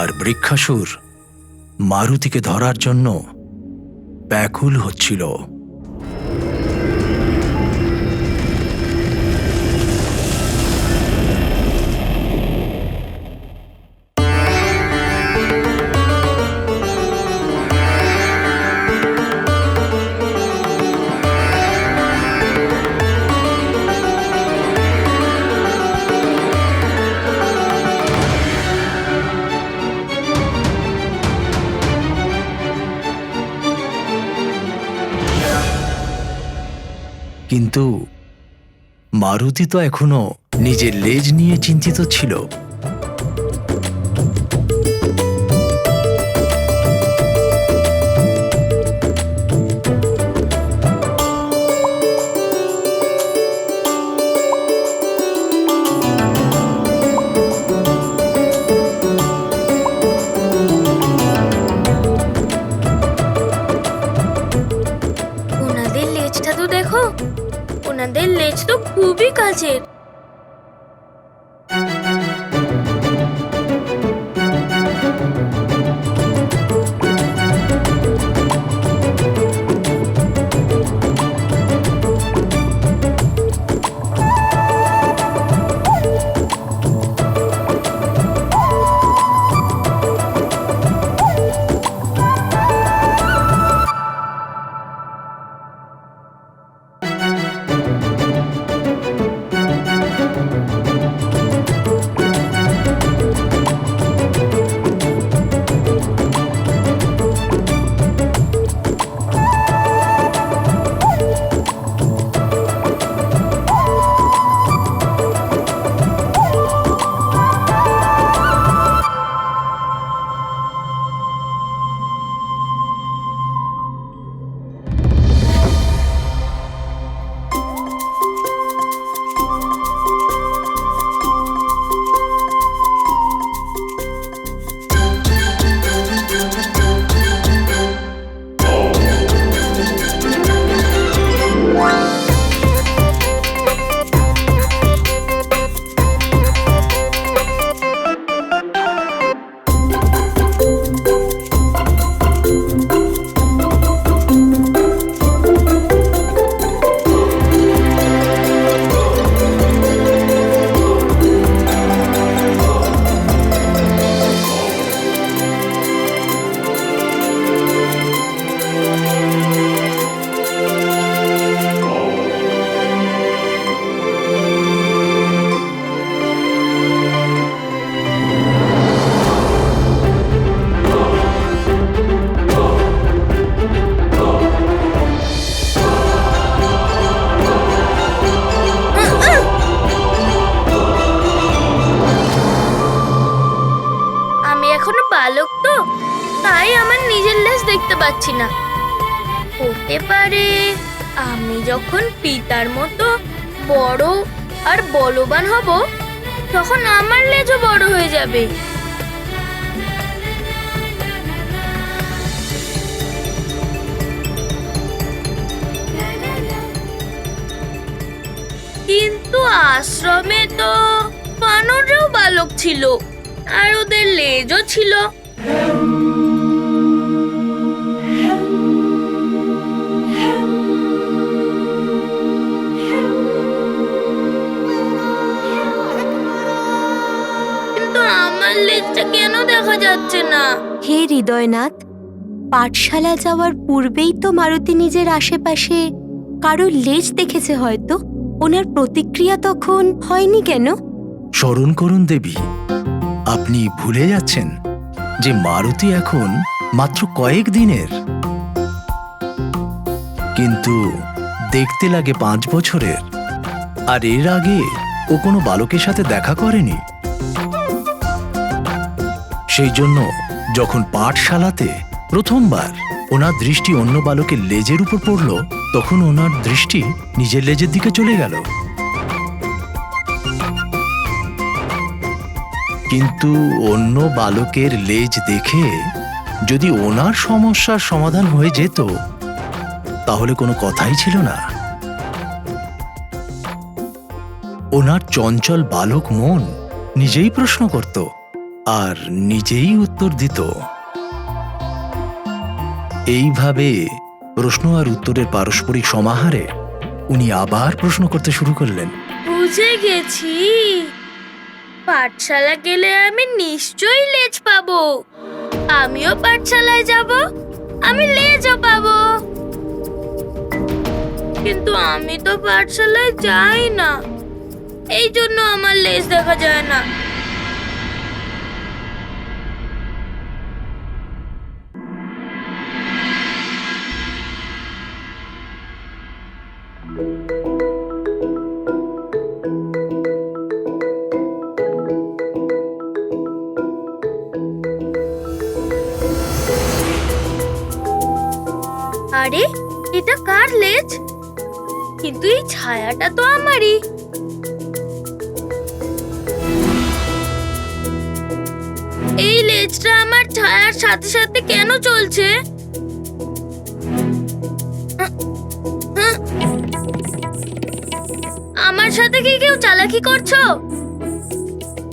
আর বৃক্ষাসুর মারুতিকে ধরার জন্য ব্যাকুল হচ্ছিল। কিন্তু মারুতি তো এখনো নিজের লেজ নিয়ে চিন্তিত ছিল। ওনাদের লেজটা তো দেখো, ওনাদের লেজ তো খুবই কাছের। বালক তো, তাই আমার নিজের লেজ দেখতে পাচ্ছি না। হতে পারে আমি যখন পিতার মতো বড় আর বলবান হব, তখন আমার লেজও বড় হয়ে যাবে। কিন্তু আশ্রমে তো বানররাও বালক ছিল, আর ওদের লেজও ছিল। কিন্তু আমার লেজটা কেন দেখা যাচ্ছে না? হে হৃদয়নাথ, পাঠশালা যাওয়ার পূর্বেই তো মারুতি নিজের আশেপাশে কারোর লেজ দেখেছে হয়তো। ওনার প্রতিক্রিয়া তখন হয়নি কেন? স্মরণ করুন দেবী, আপনি ভুলে যাচ্ছেন যে মারুতি এখন মাত্র কয়েক দিনের, কিন্তু দেখতে লাগে 5 বছরের। আর এর আগে ও কোনো বালকের সাথে দেখা করেনি। সেই জন্য যখন পাঠশালাতে প্রথমবার ওনার দৃষ্টি অন্য বালকের লেজের উপর পড়ল, তখন ওনার দৃষ্টি নিজের লেজের দিকে চলে গেল। কিন্তু অন্য বালকের লেজ দেখে যদি ওনার সমস্যার সমাধান হয়ে যেত, তাহলে কোনো কথাই ছিল না। ওনার চঞ্চল বালক মন নিজেই প্রশ্ন করত আর নিজেই উত্তর দিত। এইভাবে প্রশ্ন আর উত্তরের পারস্পরিক সমাহারে উনি আবার প্রশ্ন করতে শুরু করলেন। বুঝে গেছি, পাঠশালা গেলে আমি নিশ্চয়ই লেজ পাবো। আমিও পাঠশালায় যাব, আমি লেজও পাবো। কিন্তু আমি তো পাঠশালায় যাই না, এই জন্য আমার লেজ দেখা যায় না। আরে, এটা কার লেজ? কিন্তু এই ছায়াটা তো আমারই। এই লেজটা আমার ছায়ার সাথে সাথে কেন চলছে? আমার সাথে কি কেউ চালাকি করছো?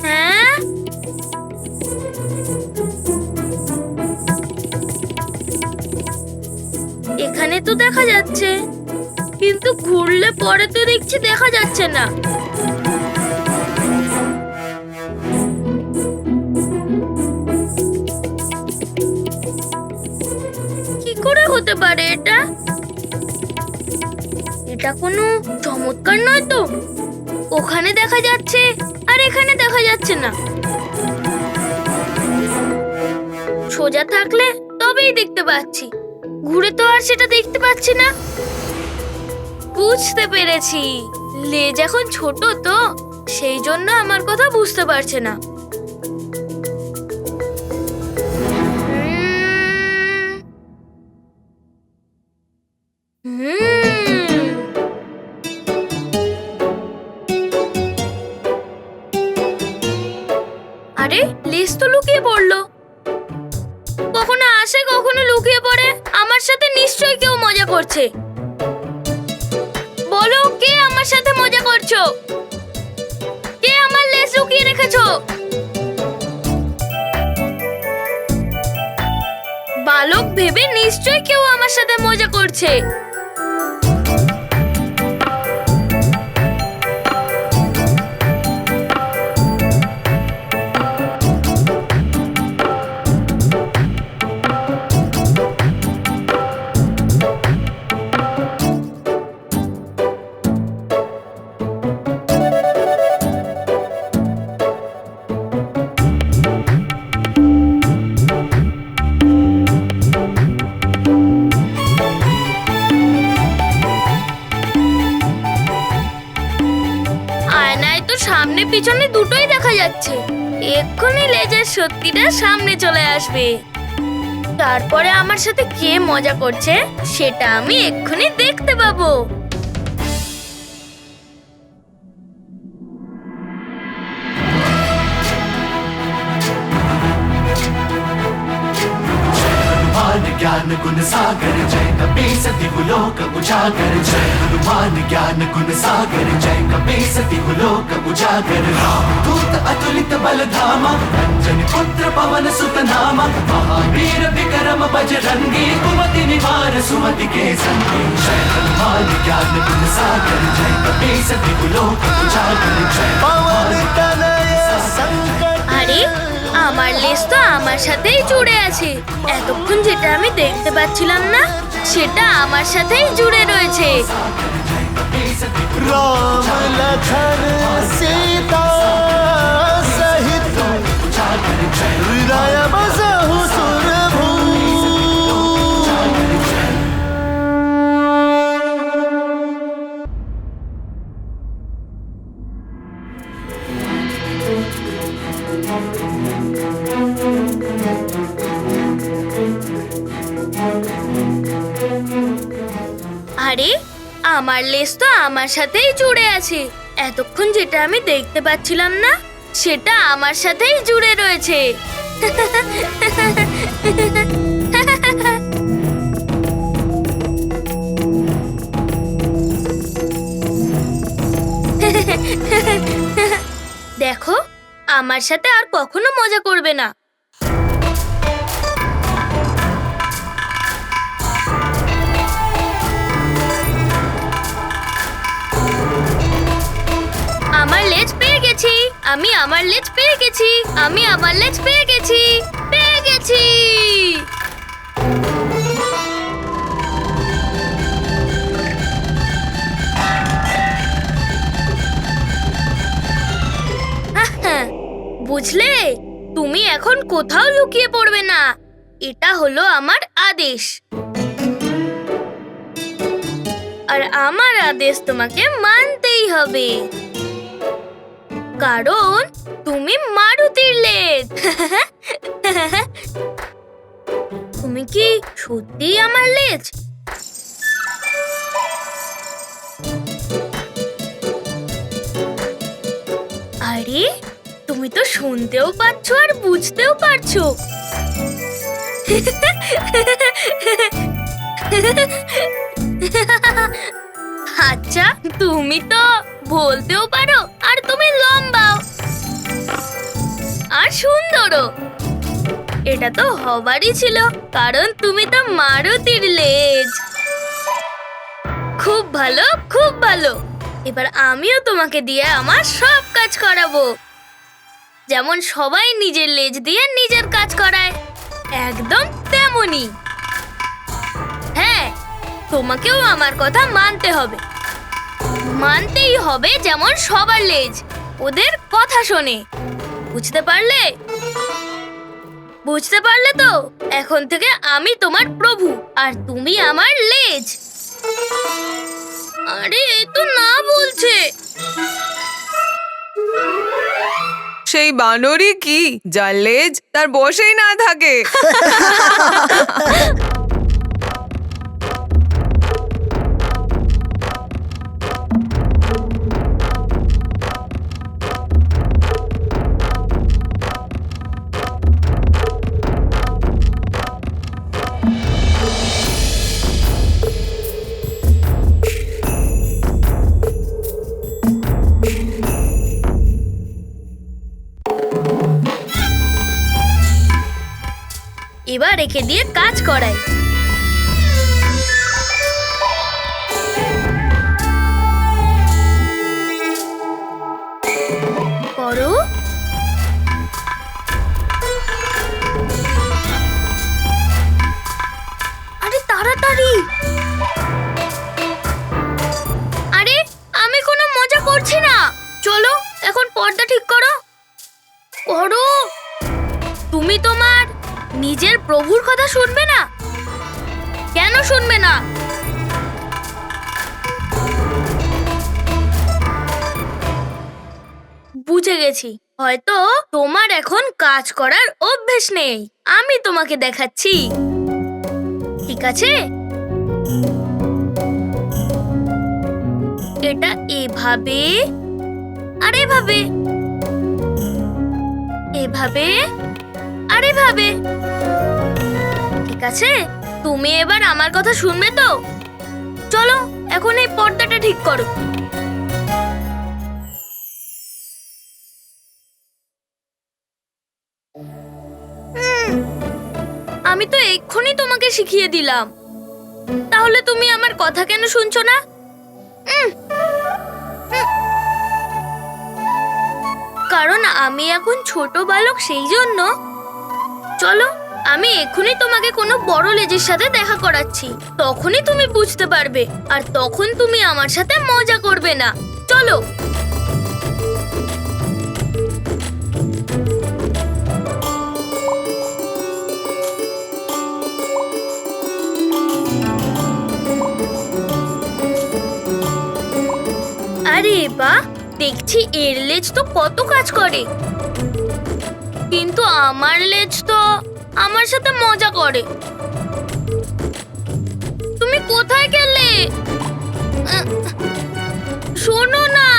হ্যাঁ, এখানে তো দেখা যাচ্ছে, কিন্তু ঘুরলে পরে তো দেখছি দেখা যাচ্ছে না। কি করে হতে পারে এটা? এটা কোনো চমৎকার নয় তো? ওখানে দেখা যাচ্ছে আর এখানে দেখা যাচ্ছে না। সোজা থাকলে তবেই দেখতে পাচ্ছি, ঘুরে তো আর সেটা দেখতে পাচ্ছি না। বুঝতে পেরেছি, লেজ এখন ছোট তো, সেই জন্য আমার কথা বুঝতে পারছে না। আরে, লেজ তো লুকিয়ে পড়লো। কখনো আসে কখনো লুকিয়ে পড়ে। আমার সাথে নিশ্চয়ই কেউ মজা করছে। বলো, কে আমার সাথে মজা করছো? কে আমার লেজ লুকিয়ে রেখেছো? বালক ভেবে নিশ্চয়ই কেউ আমার সাথে মজা করছে। সামনে পিছনে দুটোই দেখা যাচ্ছে। এক্ষুনি লেজের সত্যিটা সামনে চলে আসবে। তারপরে আমার সাথে কে মজা করছে সেটা আমি এক্ষুনি দেখতে পাবো। ज्ञान गुण सागर जय कपी सती लोक उजागर। जय हनुमान ज्ञान गुण सागर जय कपी सती लोक उजागर। दूत अतुलित बल धामा अंजनी पुत्र पवन सुत नामा। महावीर विक्रम बजरंगी कुमति निवार सुमति के संगी। जय हनुमान ज्ञान गुण सागर जय कपी सती लोक उजागर। जय पवन तनय संकट। আরে, আমার লেজ তো আমার সাথেই জুড়ে আছে। এতক্ষণ যেটা আমি দেখতে পাচ্ছিলাম না সেটা আমার সাথেই জুড়ে রয়েছে। राम लखन सीता सहित हृदय बसा আমার লেজ তো আমার সাথেই জুড়ে আছে। এতক্ষণ যেটা আমি দেখতে পাচ্ছিলাম না, সেটা আমার সাথেই জুড়ে রয়েছে। দেখো, আমার সাথে আর কখনো মজা করবে না। আমার লেজ পেয়ে গেছি, আমি আমার লেজ পেয়ে গেছি, আমি আমার লেজ পেয়ে গেছি, পেয়ে গেছি। বুঝলে, তুমি এখন কোথাও লুকিয়ে পড়বে না। এটা হলো আমার আদেশ, আর আমার আদেশ তোমাকে মানতেই হবে, কারণ তুমি মারুতির লেজ। তুমি কি সত্যিই আমার লেজ? আরে, তুমি তো শুনতেও পাচ্ছ আর বুঝতেও পারছো। আচ্ছা, তুমি তো বলতেও পারো, আর তুমি লম্বাও আর সুন্দরও। এটা তো হবারই ছিল, কারণ তুমি তো মারুতির লেজ। খুব ভালো, খুব ভালো। এবার আমিও তোমাকে দিয়ে আমার সব কাজ করাবো, যেমন সবাই নিজের লেজ দিয়ে নিজের কাজ করায়, একদম তেমনি। হ্যাঁ, তোমাকেও আমার কথা মানতে হবে, মানতেই হবে, যেমন সবার লেজ ওদের কথা শোনে। বুঝতে পারলে? বুঝতে পারলে তো? এখন থেকে আমি তোমার প্রভু, আর তুমি আমার লেজ। আরে, এই তো না বলছে। সেই বানরই কি, যার লেজ তার বসেই না থাকে। এবার একে দিয়ে কাজ করাই। করো। আরে তাড়াতাড়ি। আরে, আমি কোনো মজা করছি না। চলো, এখন পর্দা ঠিক করো। করো। তুমি তোমার নিজের প্রভুর কথা শুনবে না? কেন শুনবে না? বুঝে গেছি, হয়তো তোমার এখন কাজ করার অভ্যেস নেই। আমি তোমাকে দেখাচ্ছি, ঠিক আছে? এটা এভাবে, আর এভাবে, এভাবে আর এভাবে, ঠিক আছে? তুমি এবার আমার কথা শুনবে তো? চলো, এখন এই পর্দাটা ঠিক করো। আমি তো এক্ষুনি তোমাকে শিখিয়ে দিলাম, তাহলে তুমি আমার কথা কেন শুনছো না? কারণ আমি এখন ছোট বালক, সেই জন্য। চলো, আমি এক্ষুনি তোমাকে কোনো বড় লেজের সাথে দেখা করাচ্ছি, তখনই তুমি বুঝতে পারবে, আর তখন তুমি আমার সাথে মজা করবে না। চলো। আরে বাহ, দেখছি এর লেজ তো কত কাজ করে, কিন্তু আমার লেজ তো আমার সাথে মজা করে। তুমি কোথায় গেলে? শোনো না,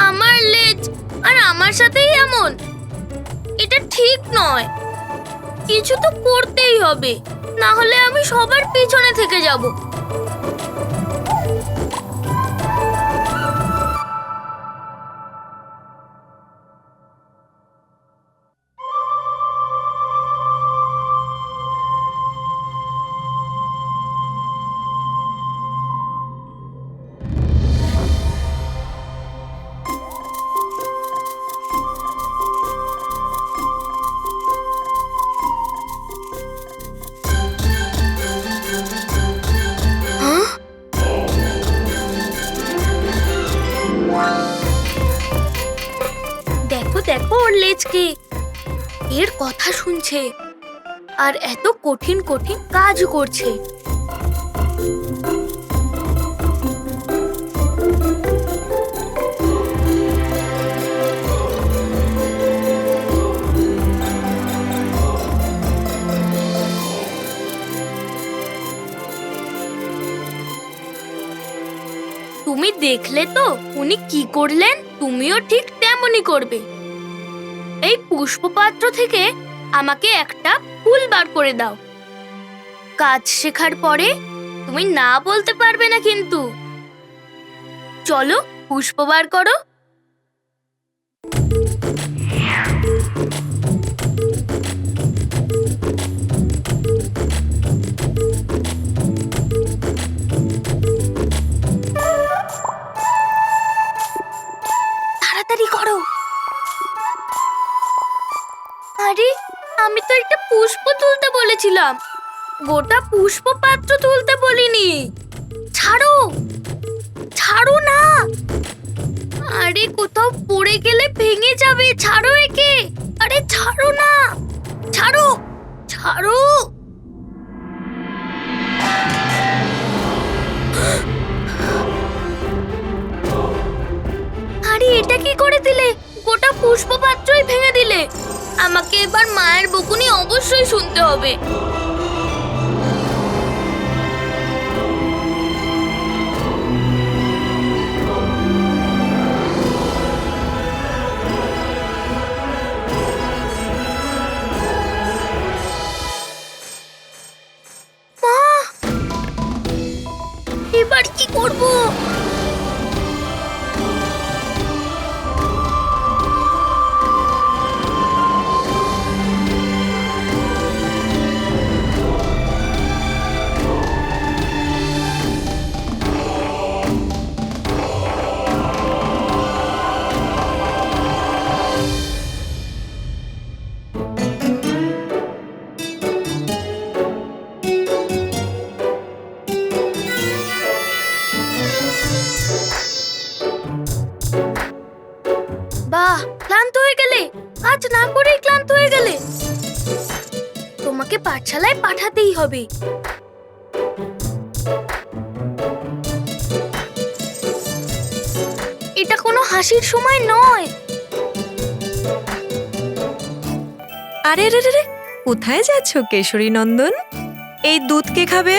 আমার লেজ আর আমার সাথেই এমন, এটা ঠিক নয়। কিছু তো করতেই হবে, না হলে আমি সবার পিছনে থেকে যাব। দেখো দেখো ওর লেজকে, এর কথা শুনছে আর এত কঠিন কঠিন কাজ করছে। তুমি দেখলে তো উনি কি করলেন? তুমিও ঠিক তেমনই করবে। এই পুষ্পপাত্র থেকে আমাকে একটা ফুল বার করে দাও। কাজ শেখার পরে তুমি না বলতে পারবে না কিন্তু। চলো পুষ্প বার করো। তাড়াতাড়ি করো। আরে আমি তো একটা পুষ্প তুলতে বলেছিলাম, গোটা পুষ্প পাত্র তুলতে বলিনি। ছাড়ো ছাড়ো না, আরে কোথাও পড়ে গেলে ভেঙে যাবে। ছাড়ো একে, আরে ছাড়ো না, ছাড়ো ছাড়ো। আরে এটা কি করে দিলে? গোটা পুষ্প পাত্রই ভেঙে দিলে। আমাকে এবার মায়ের বকুনি অবশ্যই শুনতে হবে। মা, এবার কি করব? বাহ, ক্লান্ত হয়ে গেলে? আজ না করেই ক্লান্ত হয়ে গেলে? তোমাকে পাঠশালায় পাঠাতেই হবে। এটা কোনো হাসির সময় নয়। আরে রে রে রে, কোথায় যাচ্ছ কেশরী নন্দন? এই দুধ কে খাবে?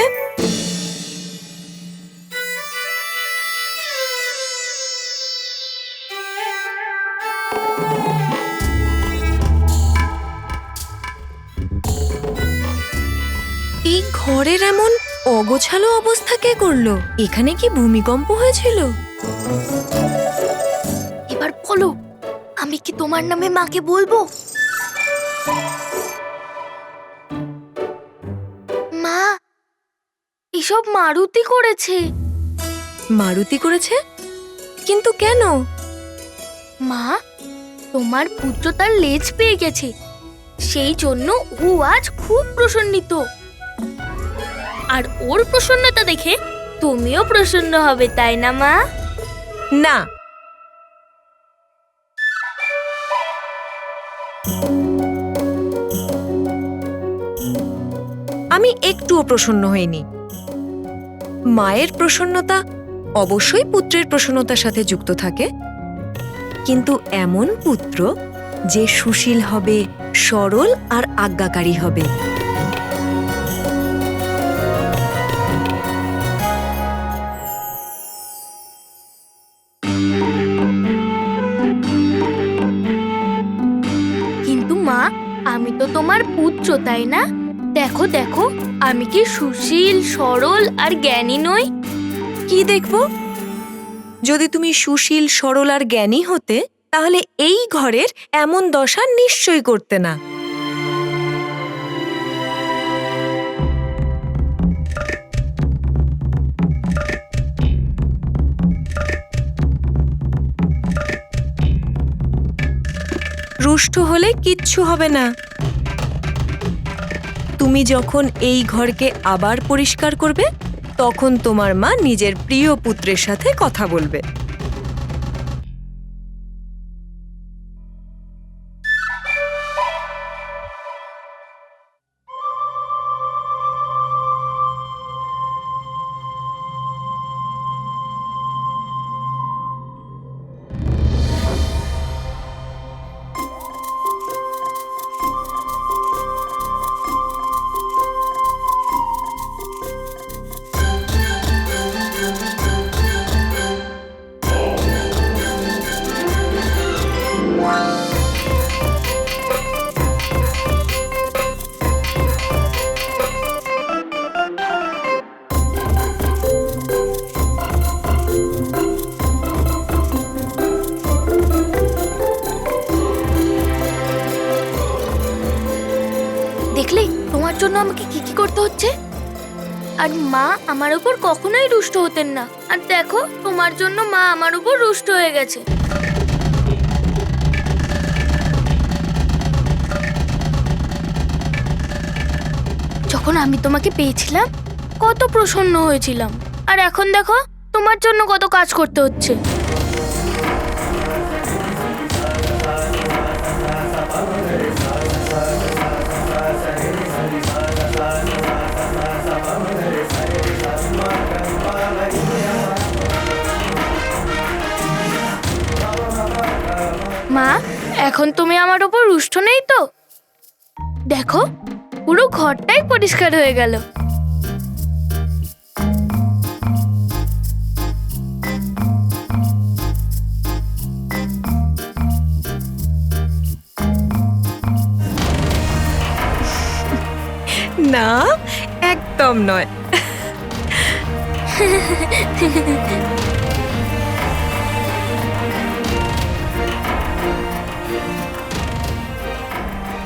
এই ঘরের এমন অগোছালো অবস্থা কে করলো? এখানে কি ভূমিকম্প হয়েছিল? এবার বলো, আমি কি তোমার নামে মাকে বলবো? মা, এসব মারুতি করেছে। মারুতি করেছে? কিন্তু কেন? মা, তোমার পুত্র তার লেজ পেয়ে গেছে, সেই জন্য ও আজ খুব প্রসন্নিত। আর ওর প্রসন্নতা দেখে তুমিও প্রসন্ন হবে, তাই না মা? না, আমি একটুও প্রসন্ন হইনি। মায়ের প্রসন্নতা অবশ্যই পুত্রের প্রসন্নতার সাথে যুক্ত থাকে, কিন্তু এমন পুত্র যে সুশীল হবে, সরল আর আজ্ঞাকারী হবে। পুত্র, তাই না? দেখো দেখো, আমি কি সুশীল, সরল আর জ্ঞানী নই? কি দেখবো? যদি তুমি সুশীল, সরল আর জ্ঞানী হতে, তাহলে এই ঘরের এমন দশা নিশ্চয়ই করতে না। রুষ্ট হলে কিচ্ছু হবে না। তুমি যখন এই ঘরকে আবার পরিষ্কার করবে, তখন তোমার মা নিজের প্রিয় পুত্রের সাথে কথা বলবে। দেখলে তোমার জন্য আমাকে কি কি করতে হচ্ছে? আর মা আমার উপর কখনোই রুষ্ট হতেন না, আর দেখো তোমার জন্য মা আমার উপর রুষ্ট হয়ে গেছে। যখন আমি তোমাকে পেয়েছিলাম কত প্রসন্ন হয়েছিলাম, আর এখন দেখো তোমার জন্য কত কাজ করতে হচ্ছে। মা, এখন তুমি আমার উপর রুষ্ট নেই তো? দেখো পুরো ঘরটাই পরিষ্কার হয়ে গেল। না, একদম নয়।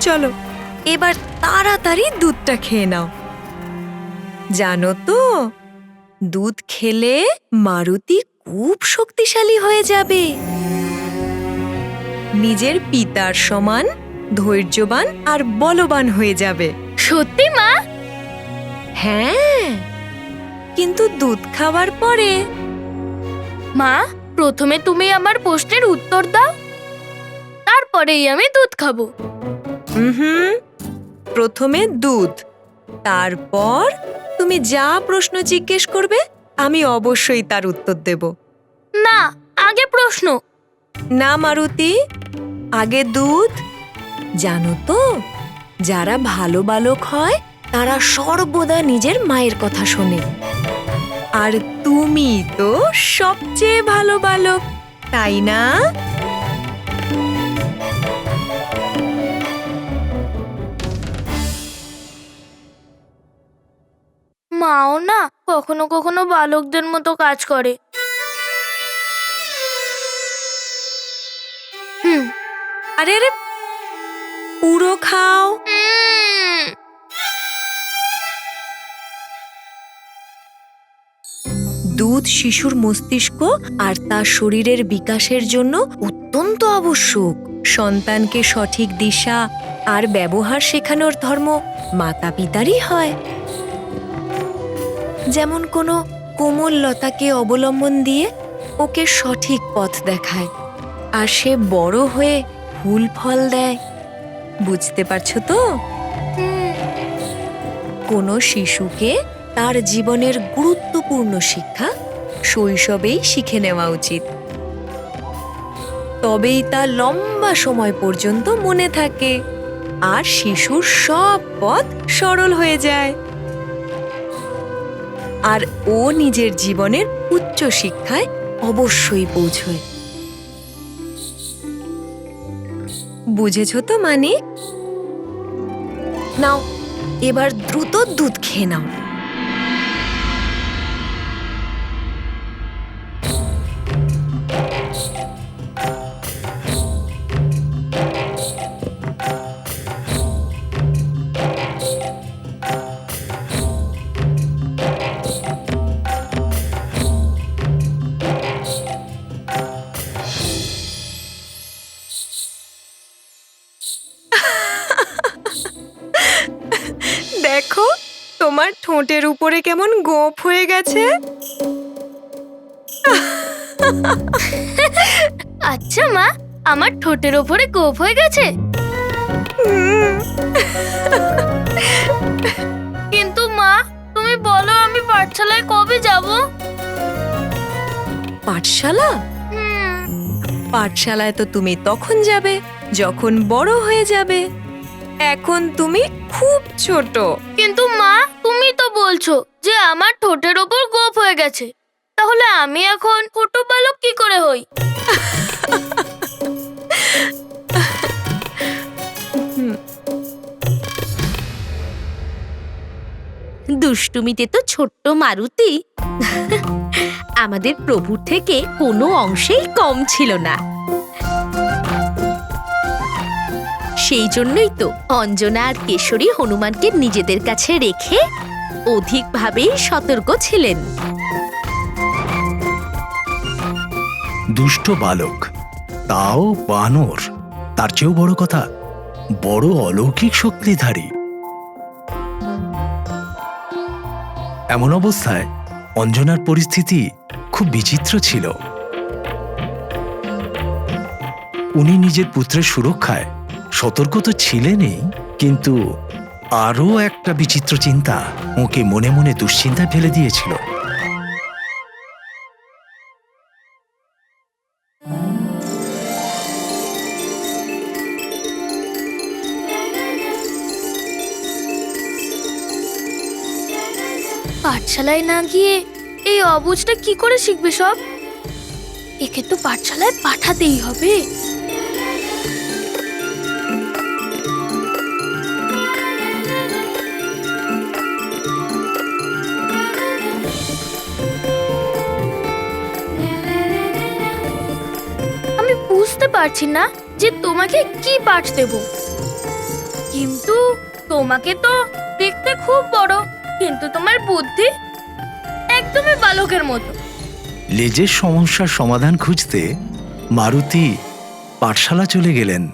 চলো এবার তাড়াতাড়ি দুধটা খেয়ে নাও। জানো তো, দুধ খেলে মারুতি খুব শক্তিশালী হয়ে যাবে, নিজের পিতার সমান ধৈর্যবান আর বলবান হয়ে যাবে। সত্যি মা? হ্যাঁ, কিন্তু দুধ খাওয়ার পরে। মা, প্রথমে তুমি আমার প্রশ্নের উত্তর দাও, তারপরেই আমি দুধ খাবো। প্রথমে দুধ, তারপর তুমি যা প্রশ্ন জিজ্ঞেস করবে আমি অবশ্যই তার উত্তর দেব। না, আগে প্রশ্ন। না মারুতি, আগে দুধ। জানো তো, যারা ভালো বালক হয় তারা সর্বদা নিজের মায়ের কথা শোনে, আর তুমি তো সবচেয়ে ভালো বালক, তাই না? মাও না কখনো কখনো বালকদের মতো কাজ করে। আরে আরে, পুরো খাও। দুধ শিশুর মস্তিষ্ক আর তার শরীরের বিকাশের জন্য অত্যন্ত আবশ্যক। সন্তানকে সঠিক দিশা আর ব্যবহার শেখানোর ধর্ম মাতা পিতারই হয়। যেমন কোনো কোমল লতাকে অবলম্বন দিয়ে ওকে সঠিক পথ দেখায়, আর সে বড় হয়ে ফুল ফল দেয়। বুঝতে পারছো তো? কোনো শিশুকে তার জীবনের গুরুত্বপূর্ণ শিক্ষা শৈশবেই শিখে নেওয়া উচিত, তবেই তা লম্বা সময় পর্যন্ত মনে থাকে আর শিশুর সব পথ সরল হয়ে যায়, আর ও নিজের জীবনের উচ্চ শিক্ষায় অবশ্যই পৌঁছয়। বুঝেছো তো মানিক? নাও, এবার দ্রুত দুধ খেয়ে নাও। দেখো, তোমার ঠোঁটের উপরে কেমন গোঁফ হয়ে গেছে। আচ্ছা মা, আমার ঠোঁটের ওপরে গোঁফ হয়ে গেছে? কিন্তু মা, তুমি বলো আমি পাঠশালায় কবে যাব? পাঠশালা? পাঠশালায় তো তুমি তখন যাবে যখন বড় হয়ে যাবে। এখন তুমি খুব ছোট। কিন্তু মা, তুমি তো বলছো যে আমার ঠোঁটের ওপর গোঁফ হয়ে গেছে, তাহলে আমি এখন ছোট বালক কি করে হই? দুষ্টুমিতে তো ছোট্ট মারুতি আমাদের প্রভুর থেকে কোনো অংশেই কম ছিল না। সেই জন্যই তো অঞ্জনা আর কেশরী হনুমানকে নিজেদের কাছে রেখে অধিকভাবেই সতর্ক ছিলেন। দুষ্ট বালক, তাও বানর, তার চেয়েও বড় কথা, বড় অলৌকিক শক্তিধারী। এমন অবস্থায় অঞ্জনার পরিস্থিতি খুব বিচিত্র ছিল। উনি নিজের পুত্রের সুরক্ষায় সতর্ক তো ছিলেনই, কিন্তু আরও একটা বিচিত্র চিন্তা ওকে মনে মনে দুশ্চিন্তায় ফেলে দিয়েছিল। পাঠশালায় না গিয়ে এই অবুঝটা কি করে শিখবে সব? একে তো পাঠশালায় পাঠাতেই হবে। আমি বুঝতে পারছি না যে তোমাকে কি পাঠ দেব, কিন্তু তোমাকে তো দেখতে খুব বড়, কিন্তু তোমার বুদ্ধি একদমই বালকের মতো। লেজের সমস্যার সমাধান খুঁজতে মারুতি পাঠশালা চলে গেলেন।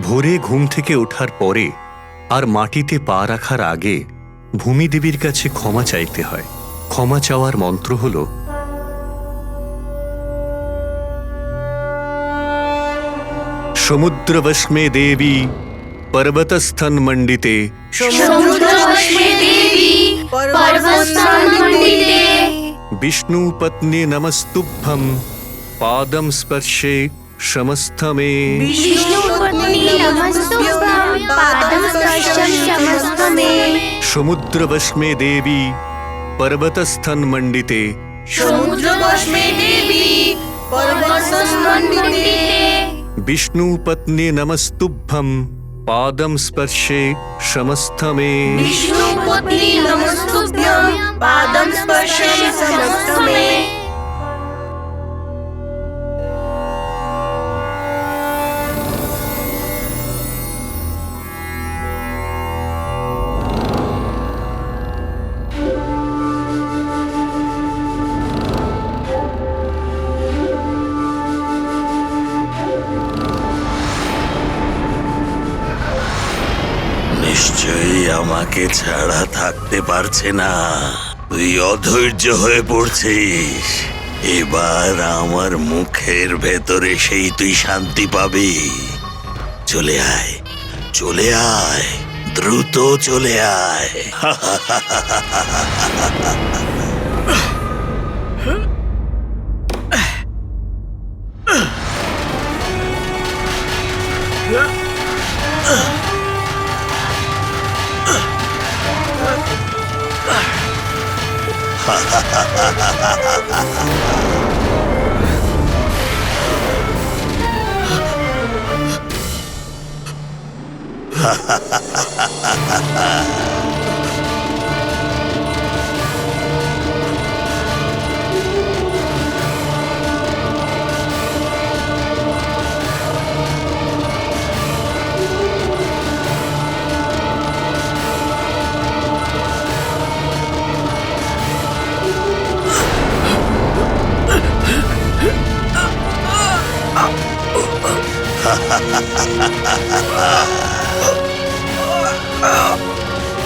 ভোরে ঘুম থেকে ওঠার পরে আর মাটিতে পা রাখার আগে ভূমিদেবীর কাছে ক্ষমা চাইতে হয়। ক্ষমা চাওয়ার মন্ত্র হল সমুদ্রবশ্মে দেবী পর্বতস্থন মণ্ডিতে বিষ্ণু পত্নী নমস্তুভ্যম পাদম স্পর্শে সমস্তমে সমুদ্রবশ্মে দেবী পর্বতস্থন মণ্ডিতে বিষ্ণু পত্নী নমস্তুভ্যম পাদম স্পর্শে সমস্তমে নিশ্চয়ই আমাকে ছাড়া থাকতে পারছে না। তুই অধৈর্য হয়ে পড়ছিস। এবার আমার মুখের ভেতরে সেই তুই শান্তি পাবি। চলে আয়, চলে আয়, দ্রুত চলে আয়।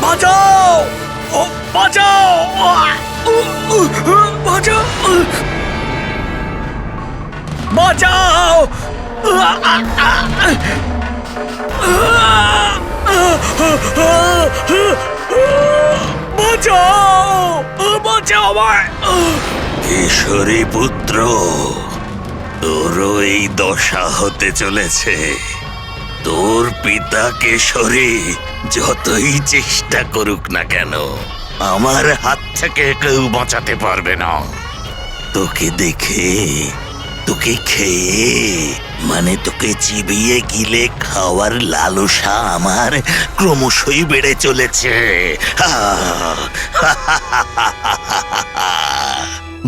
বাঁচাও! ও বাঁচাও! বাঁচাও! বাঁচাও! বাঁচাও! বাঁচাও আমায়! কেশরী পুত্র, তোরও এই দশা হতে চলেছে। তোর পিতা কেশরী যতই চেষ্টা করুক না কেন, আমার হাত থেকে কেউ বাঁচাতে পারবে না। তোকে দেখে, তোকে খেয়ে, মানে তোকে চিবিয়ে গিলে খাওয়ার লালসা আমার ক্রমশই বেড়ে চলেছে।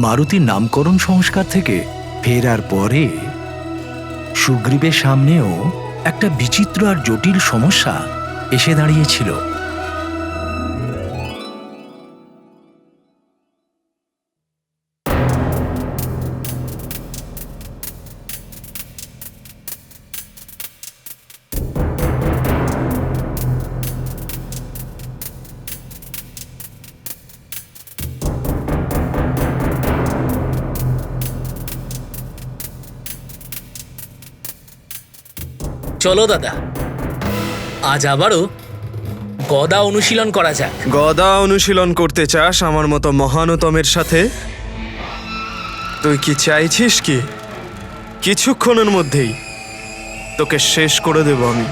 মারুতির নামকরণ সংস্কার থেকে ফেরার পরে সুগ্রীবের সামনেও একটা বিচিত্র আর জটিল সমস্যা এসে দাঁড়িয়েছিল। চলো দাদা, আজ আবারও গদা অনুশীলন করা যাক। গদা অনুশীলন করতে চাস আমার মতো মহানতমের সাথে? তুই কি চাইছিস কি কিছুক্ষণের মধ্যেই তোকে শেষ করে দেব আমি?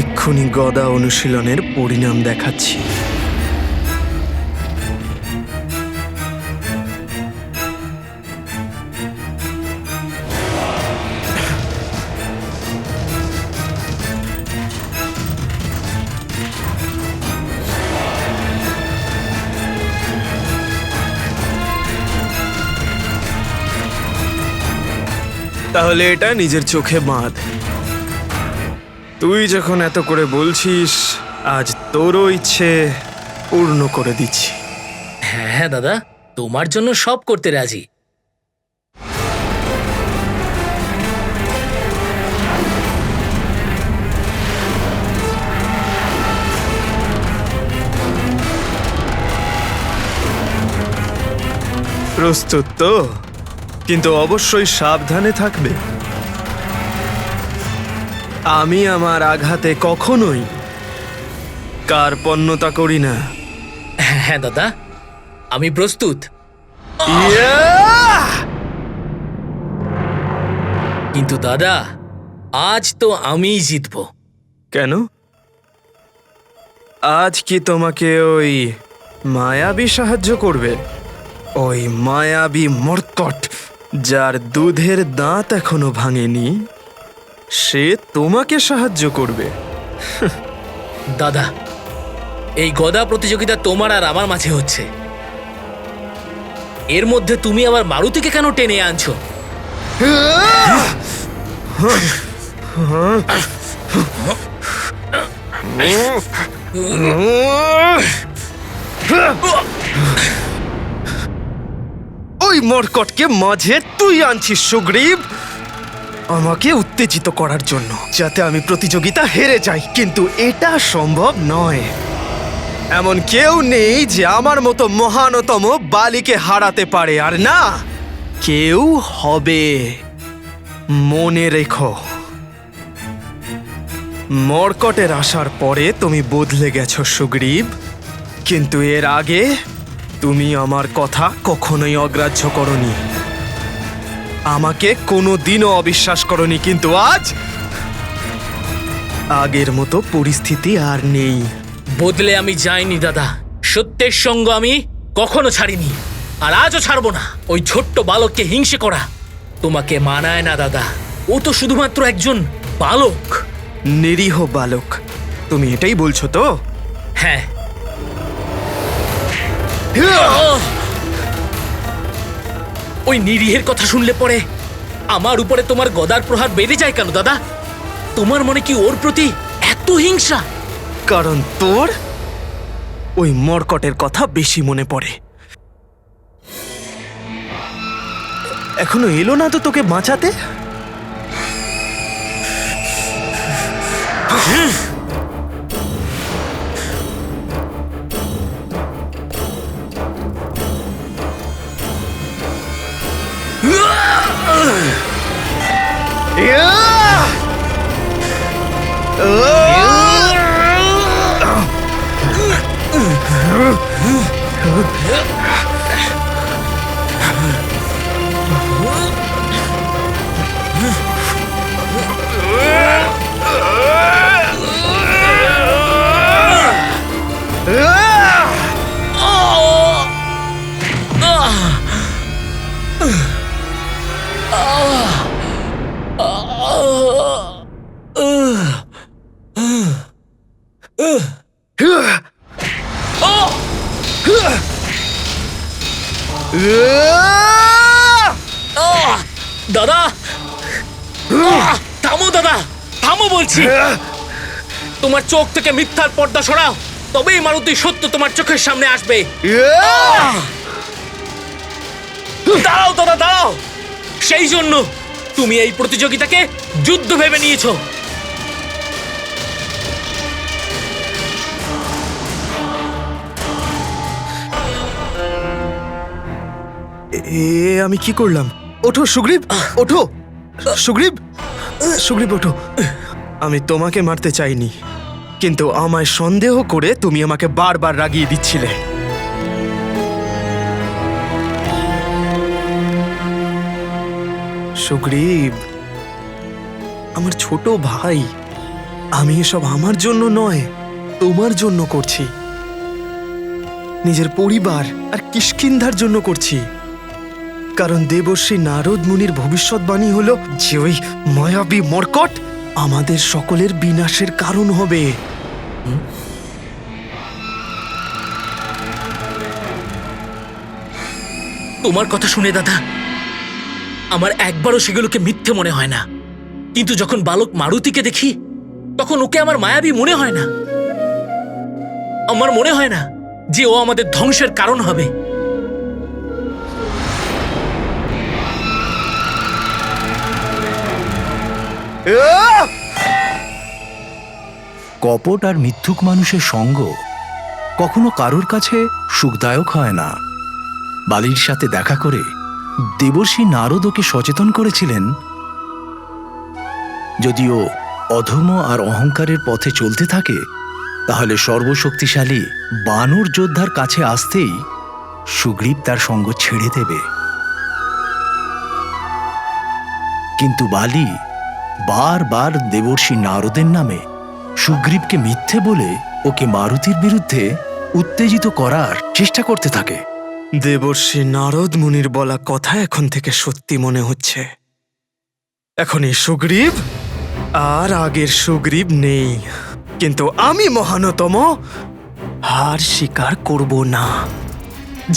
এক্ষুনি গদা অনুশীলনের পরিণাম দেখাচ্ছি। তাহলে এটা নিজের চোখে বাঁধ। তুই যখন এত করে বলছিস, আজ তোরও ইচ্ছে পূর্ণ করে দিচ্ছি। হ্যাঁ দাদা, তোমার জন্য সব করতে রাজি। প্রস্তুত তো? কিন্তু অবশ্যই সাবধানে থাকবে। আমি আমার আঘাতে কখনোই কার্পণ্যতা করি না। হ্যাঁ দাদা, আমি প্রস্তুত। কিন্তু দাদা, আজ তো আমিই জিতব। কেন? আজ কি তোমাকে ওই মায়াবী সাহায্য করবে? ওই মায়াবী মর্কট যার দুধের দাঁত এখনো ভাঙেনি, সে তোমাকে সাহায্য করবে? দাদা, এই গদা প্রতিযোগিতা তোমার আর আমার মাঝে হচ্ছে, এর মধ্যে তুমি আবার মারুতিকে কেন টেনে আনছো? ওই মর্কটকে মাঝে তুই আনছিস সুগ্রীব, আমাকে উত্তেজিত করার জন্য, যাতে আমি প্রতিযোগিতা হেরে যাই। কিন্তু এটা সম্ভব নয়। এমন কেউ নেই যে আমার মতো মহানতম বালিকে হারাতে পারে, আর না কেউ হবে। মনে রেখো, মর্কটের আসার পরে তুমি বদলে গেছো সুগ্রীব, কিন্তু এর আগে তুমি আমার কথা কখনোই অগ্রাহ্য করনি। আমাকে কোনোদিনও অবিশ্বাস করনি, কিন্তু আজ আগের মতো পরিস্থিতি আর নেই। বদলে আমি যাইনি দাদা, সত্যের সঙ্গ আমি কখনো ছাড়িনি, আর আজও ছাড়বো না। ওই ছোট্ট বালককে হিংসে করা তোমাকে মানায় না দাদা। ও তো শুধুমাত্র একজন বালক। নিরীহ বালক, তুমি এটাই বলছো তো? হ্যাঁ। ওই নিরীহের কথা শুনলে পরে আমার উপরে তোমার গদার প্রহার বেড়ে যায় কেন দাদা? তোমার মনে কি ওর প্রতি এত হিংসা? কারণ তোর ওই মর্কটের কথা বেশি মনে পড়ে। এখনো এলো না তো তোকে বাঁচাতে? দাদা থামো, দাদা থামো বলছি। তোমার চোখ থেকে মিথ্যার পর্দা সরাও, তবেই মারুতি সত্য তোমার চোখের সামনে আসবে। দাঁড়াও দাদা, দাঁড়াও। সেই জন্য তুমি এই প্রতিযোগিতাকে যুদ্ধ ভেবে নিয়েছো। আমি কি করলাম? ওঠো সুগ্রীব, ওঠো সুগ্রীব, সুগ্রীব ওঠো। আমি তোমাকে মারতে চাইনি, কিন্তু আমায় সন্দেহ করে তুমি আমাকে বারবার রাগিয়ে দিচ্ছিলে। সুগ্রীব, আমার ছোট ভাই, আমি এসব আমার জন্য নয়, তোমার জন্য করছি। নিজের পরিবার আর কিষ্কিন্ধার জন্য করছি। কারণ দেবর্ষী নারদ মুনির ভবিষ্যৎবাণী হলো যে ওই মায়াবী মর্কট আমাদের সকলের বিনাশের কারণ হবে। তোমার কথা শুনে দাদা আমার একবারও সেগুলোকে মিথ্যে মনে হয় না, কিন্তু যখন বালক মারুতিকে দেখি তখন ওকে আমার মায়াবী মনে হয় না। আমার মনে হয় না যে ও আমাদের ধ্বংসের কারণ হবে। কপট আর মিথ্যুক মানুষের সঙ্গ কখনো কারোর কাছে সুখদায়ক হয় না। বালির সাথে দেখা করে দেবর্ষী নারদ ওকে সচেতন করেছিলেন, যদিও অধর্ম আর অহংকারের পথে চলতে থাকে তাহলে সর্বশক্তিশালী বানর যোদ্ধার কাছে আসতেই সুগ্রীব তার সঙ্গ ছেড়ে দেবে। কিন্তু বালি বারবার দেবর্ষী নারদের নামে সুগ্রীবকে মিথ্যে বলে ওকে মারুতির বিরুদ্ধে উত্তেজিত করার চেষ্টা করতে থাকে। দেবর্ষী নারদ মুনির বলা কথা এখন থেকে সত্যি মনে হচ্ছে। এখন এই সুগ্রীব আর আগের সুগ্রীব নেই, কিন্তু আমি মহানতম হার স্বীকার করব না।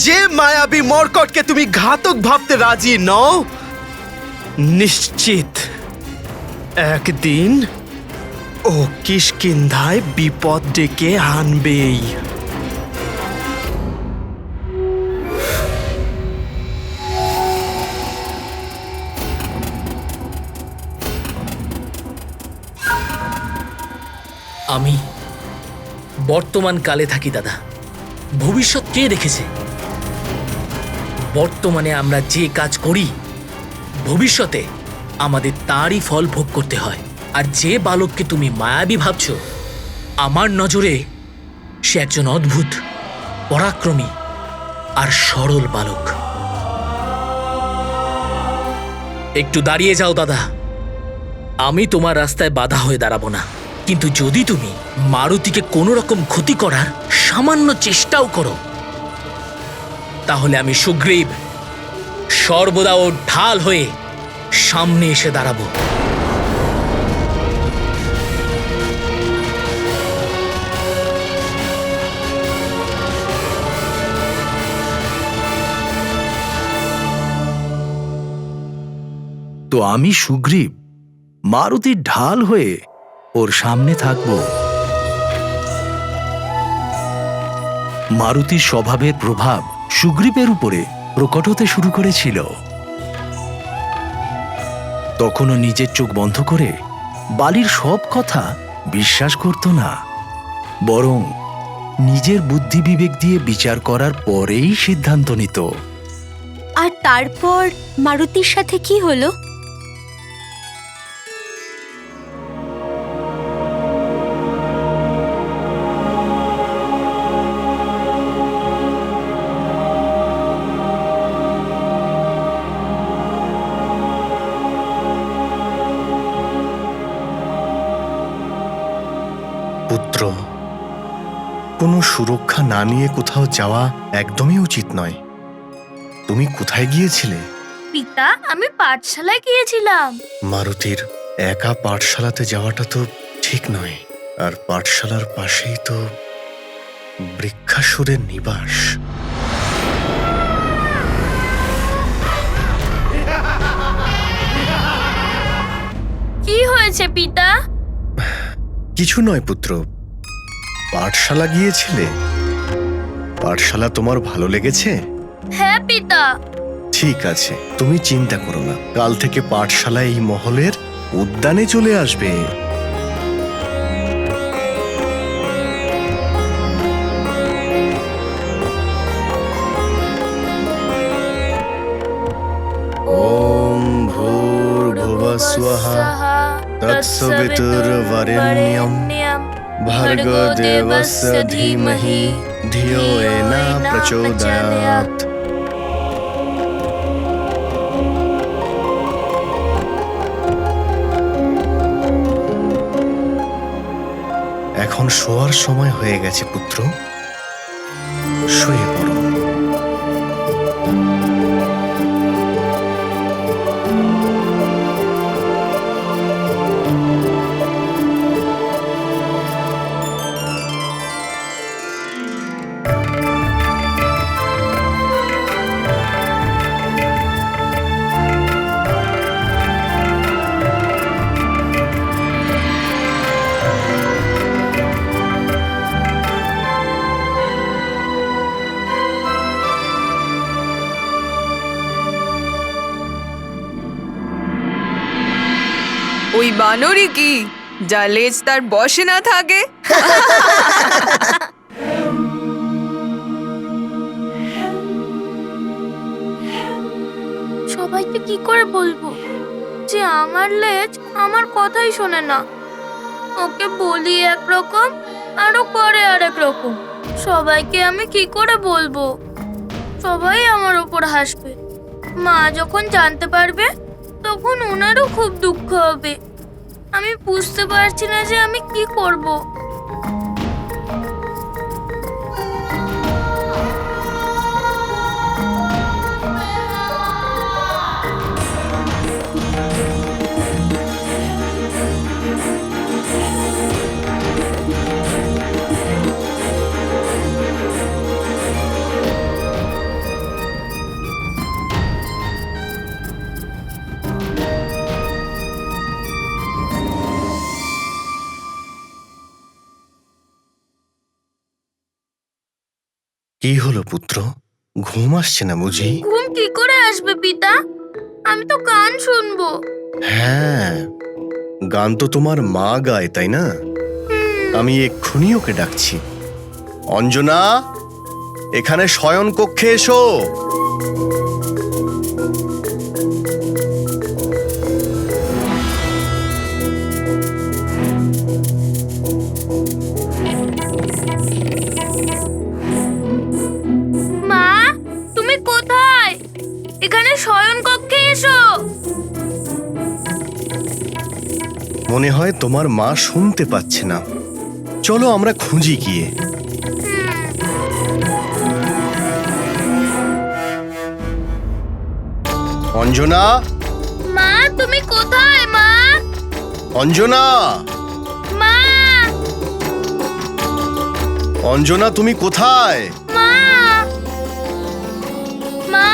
যে মায়াবী মর্কটকে তুমি ঘাতক ভাবতে রাজি নও, নিশ্চিত একদিন ও কিষ্কিন্ধায় বিপদ ডেকে আনবেই। আমি বর্তমান কালে থাকি দাদা, ভবিষ্যৎ কে দেখেছে? বর্তমানে আমরা যে কাজ করি ভবিষ্যতে আমাদের তারই ফল ভোগ করতে হয়। আর যে বালককে তুমি মায়াবী ভাবছ, আমার নজরে সে একজন অদ্ভুত, পরাক্রমী আর সরল বালক। একটু দাঁড়িয়ে যাও দাদা। আমি তোমার রাস্তায় বাধা হয়ে দাঁড়াবো না, কিন্তু যদি তুমি মারুতিকে কোনো রকম ক্ষতি করার সামান্য চেষ্টাও করো, তাহলে আমি সুগ্রীব সর্বদা ওর ঢাল হয়ে সামনে এসে দাঁড়াবো। তো আমি সুগ্রীব মারুতির ঢাল হয়ে ওর সামনে থাকব। মারুতির স্বভাবের প্রভাব সুগ্রীবের উপরে প্রকট হতে শুরু করেছিল। তখনও নিজের চোখ বন্ধ করে বালির সব কথা বিশ্বাস করত না, বরং নিজের বুদ্ধি বিবেক দিয়ে বিচার করার পরেই সিদ্ধান্ত নিত। আর তারপর মারুতির সাথে কি হলো? পুত্র, কোনো সুরক্ষা না নিয়ে কোথাও যাওয়া একদমই উচিত নয়। তুমি কোথায় গিয়েছিলে? পিতা, আমি পাঠশালায় গিয়েছিলাম। মারুতির একা পাঠশালাতে যাওয়াটা তো ঠিক নয়। আর পাঠশালার পাশেই তো বৃক্ষাসুরের নিবাস। কি হয়েছে পিতা? কিছু নয় পুত্র, পাঠশালা গিয়েছিলে। পাঠশালা তোমার ভালো লেগেছে? হ্যাঁ পিতা। ঠিক আছে, তুমি চিন্তা করো না, কাল থেকে পাঠশালা এই মহলের উদ্যানে চলে আসবে। ওম ভূর্ভুবঃ স্বঃ তৎসবিতুর্বরেণ্যং ভর্গো দেবস্য ধীমহি ধিয়ো ন প্রচোদয়াৎ। এখন শোয়ার সময় হয়ে গেছে পুত্র, শুয়ে পড়ো। ওই বানরই কি, যা লেজ তার বসে না থাকে? সবাইকে কি করে বলবো যে আমার লেজ আমার কথাই শোনে না? ওকে বলি একরকম আর ও করে আরেক রকম। সবাইকে আমি কি করে বলবো? সবাই আমার ওপর হাসবে। মা যখন জানতে পারবে তখন ওনারও খুব দুঃখ হবে। আমি বুঝতে পারছি না যে আমি কি করব। কি হলো পুত্র, ঘুম আসছে না বুঝি? ঘুম কি করে আসবে পিতা? আমি তো গান শুনবো। হ্যাঁ, গান তো তোমার মা গায়, তাই না? আমি এক্ষুনি ওকে ডাকছি। অঞ্জনা, এখানে শয়ন কক্ষে এসো। মা, তুমি কোথায়? এখানে শয়ন কক্ষে এসো। মনে হয় তোমার মা শুনতে পাচ্ছে না। চলো আমরা খুঁজি গিয়ে। অঞ্জনা, মা তুমি কোথায় মা? অঞ্জনা, মা, অঞ্জনা তুমি কোথায়? মা, মা,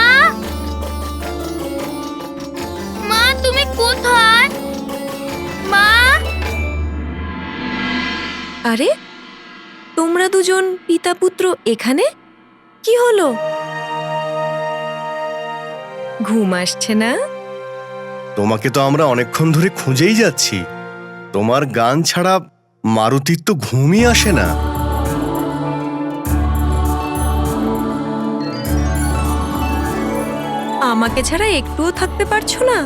মা তুমি কোথায়? মা, আরে তোমরা দুজন পিতা পুত্র এখানে? কি হলো? ঘুম আসছে না? তোমাকে তো আমরা অনেকক্ষণ ধরে খুঁজেই যাচ্ছি। তোমার গান ছাড়া মারুতির তো ঘুমই আসে না। আমাকে ছাড়া একটুও থাকতে পারছো না?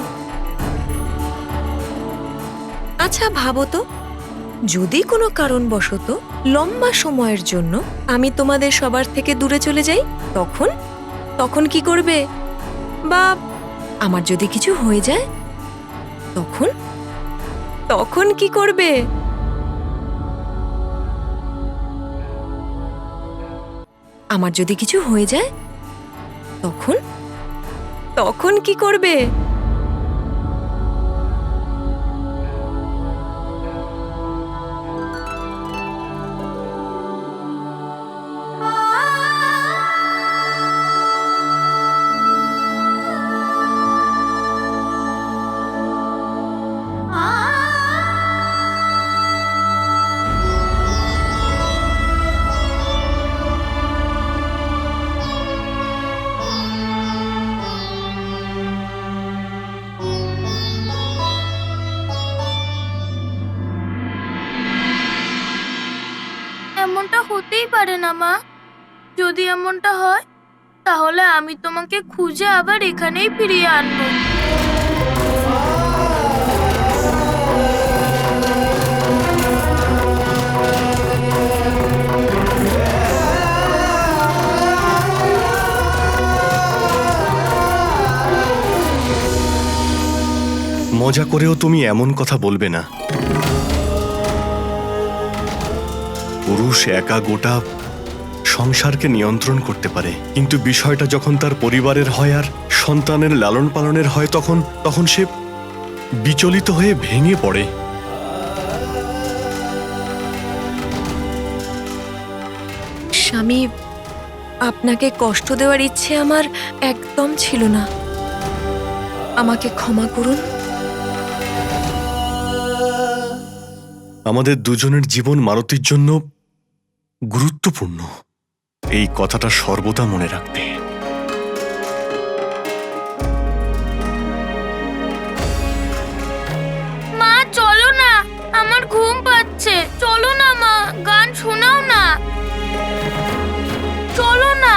আচ্ছা ভাবো তো, যদি কোনো কারণবশত লম্বা সময়ের জন্য আমি তোমাদের সবার থেকে দূরে চলে যাই, তখন তখন কি করবে? বা আমার যদি কিছু হয়ে যায়, তখন তখন কি করবে? আমার যদি কিছু হয়ে যায়, তখন তখন কি করবে? এমনটা হতেই পারে না মা। যদি এমনটা হয় তাহলে আমি তোমাকে খুঁজে আবার এখানেই ফিরিয়ে আনবো। মজা করেও তুমি এমন কথা বলবে না। পুরুষ একা গোটা সংসারকে নিয়ন্ত্রণ করতে পারে, কিন্তু বিষয়টা যখন তার পরিবারের হয় আর সন্তানের লালন পালনের হয়, তখন সে বিচলিত হয়ে ভেঙে পড়ে। স্বামী, আপনাকে কষ্ট দেওয়ার ইচ্ছে আমার একদম ছিল না। আমাকে ক্ষমা করুন। আমাদের দুজনের জীবন মারুতির জন্য গুরুত্বপূর্ণ, এই কথাটা সর্বদা মনে রাখবে। মা চলো না, আমার ঘুম পাচ্ছে। চলো না মা, গান শোনাও না। চলো না।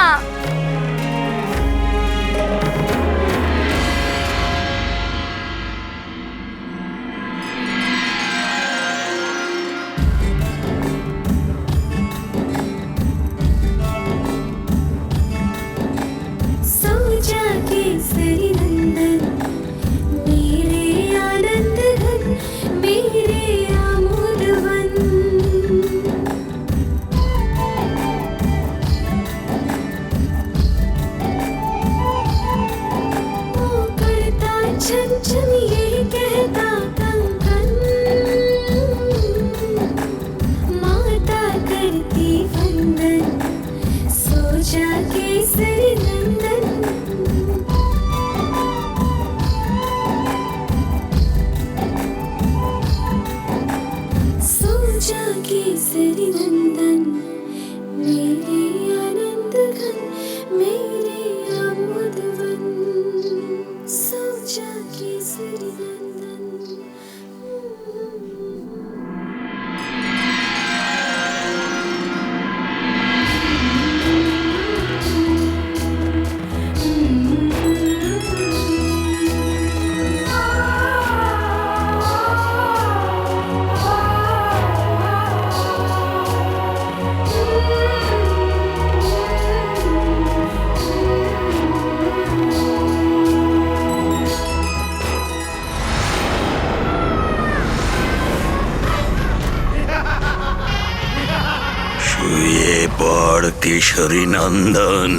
বড় কেশরী নন্দন,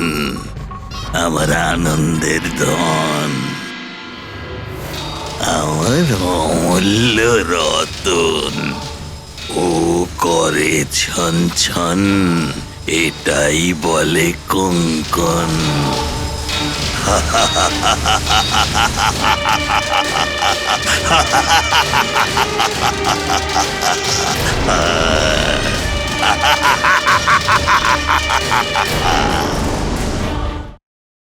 আমার আনন্দের ধন, আমার অমূল্য রতন। ও করে ছন ছন, এটাই বলে কঙ্কন।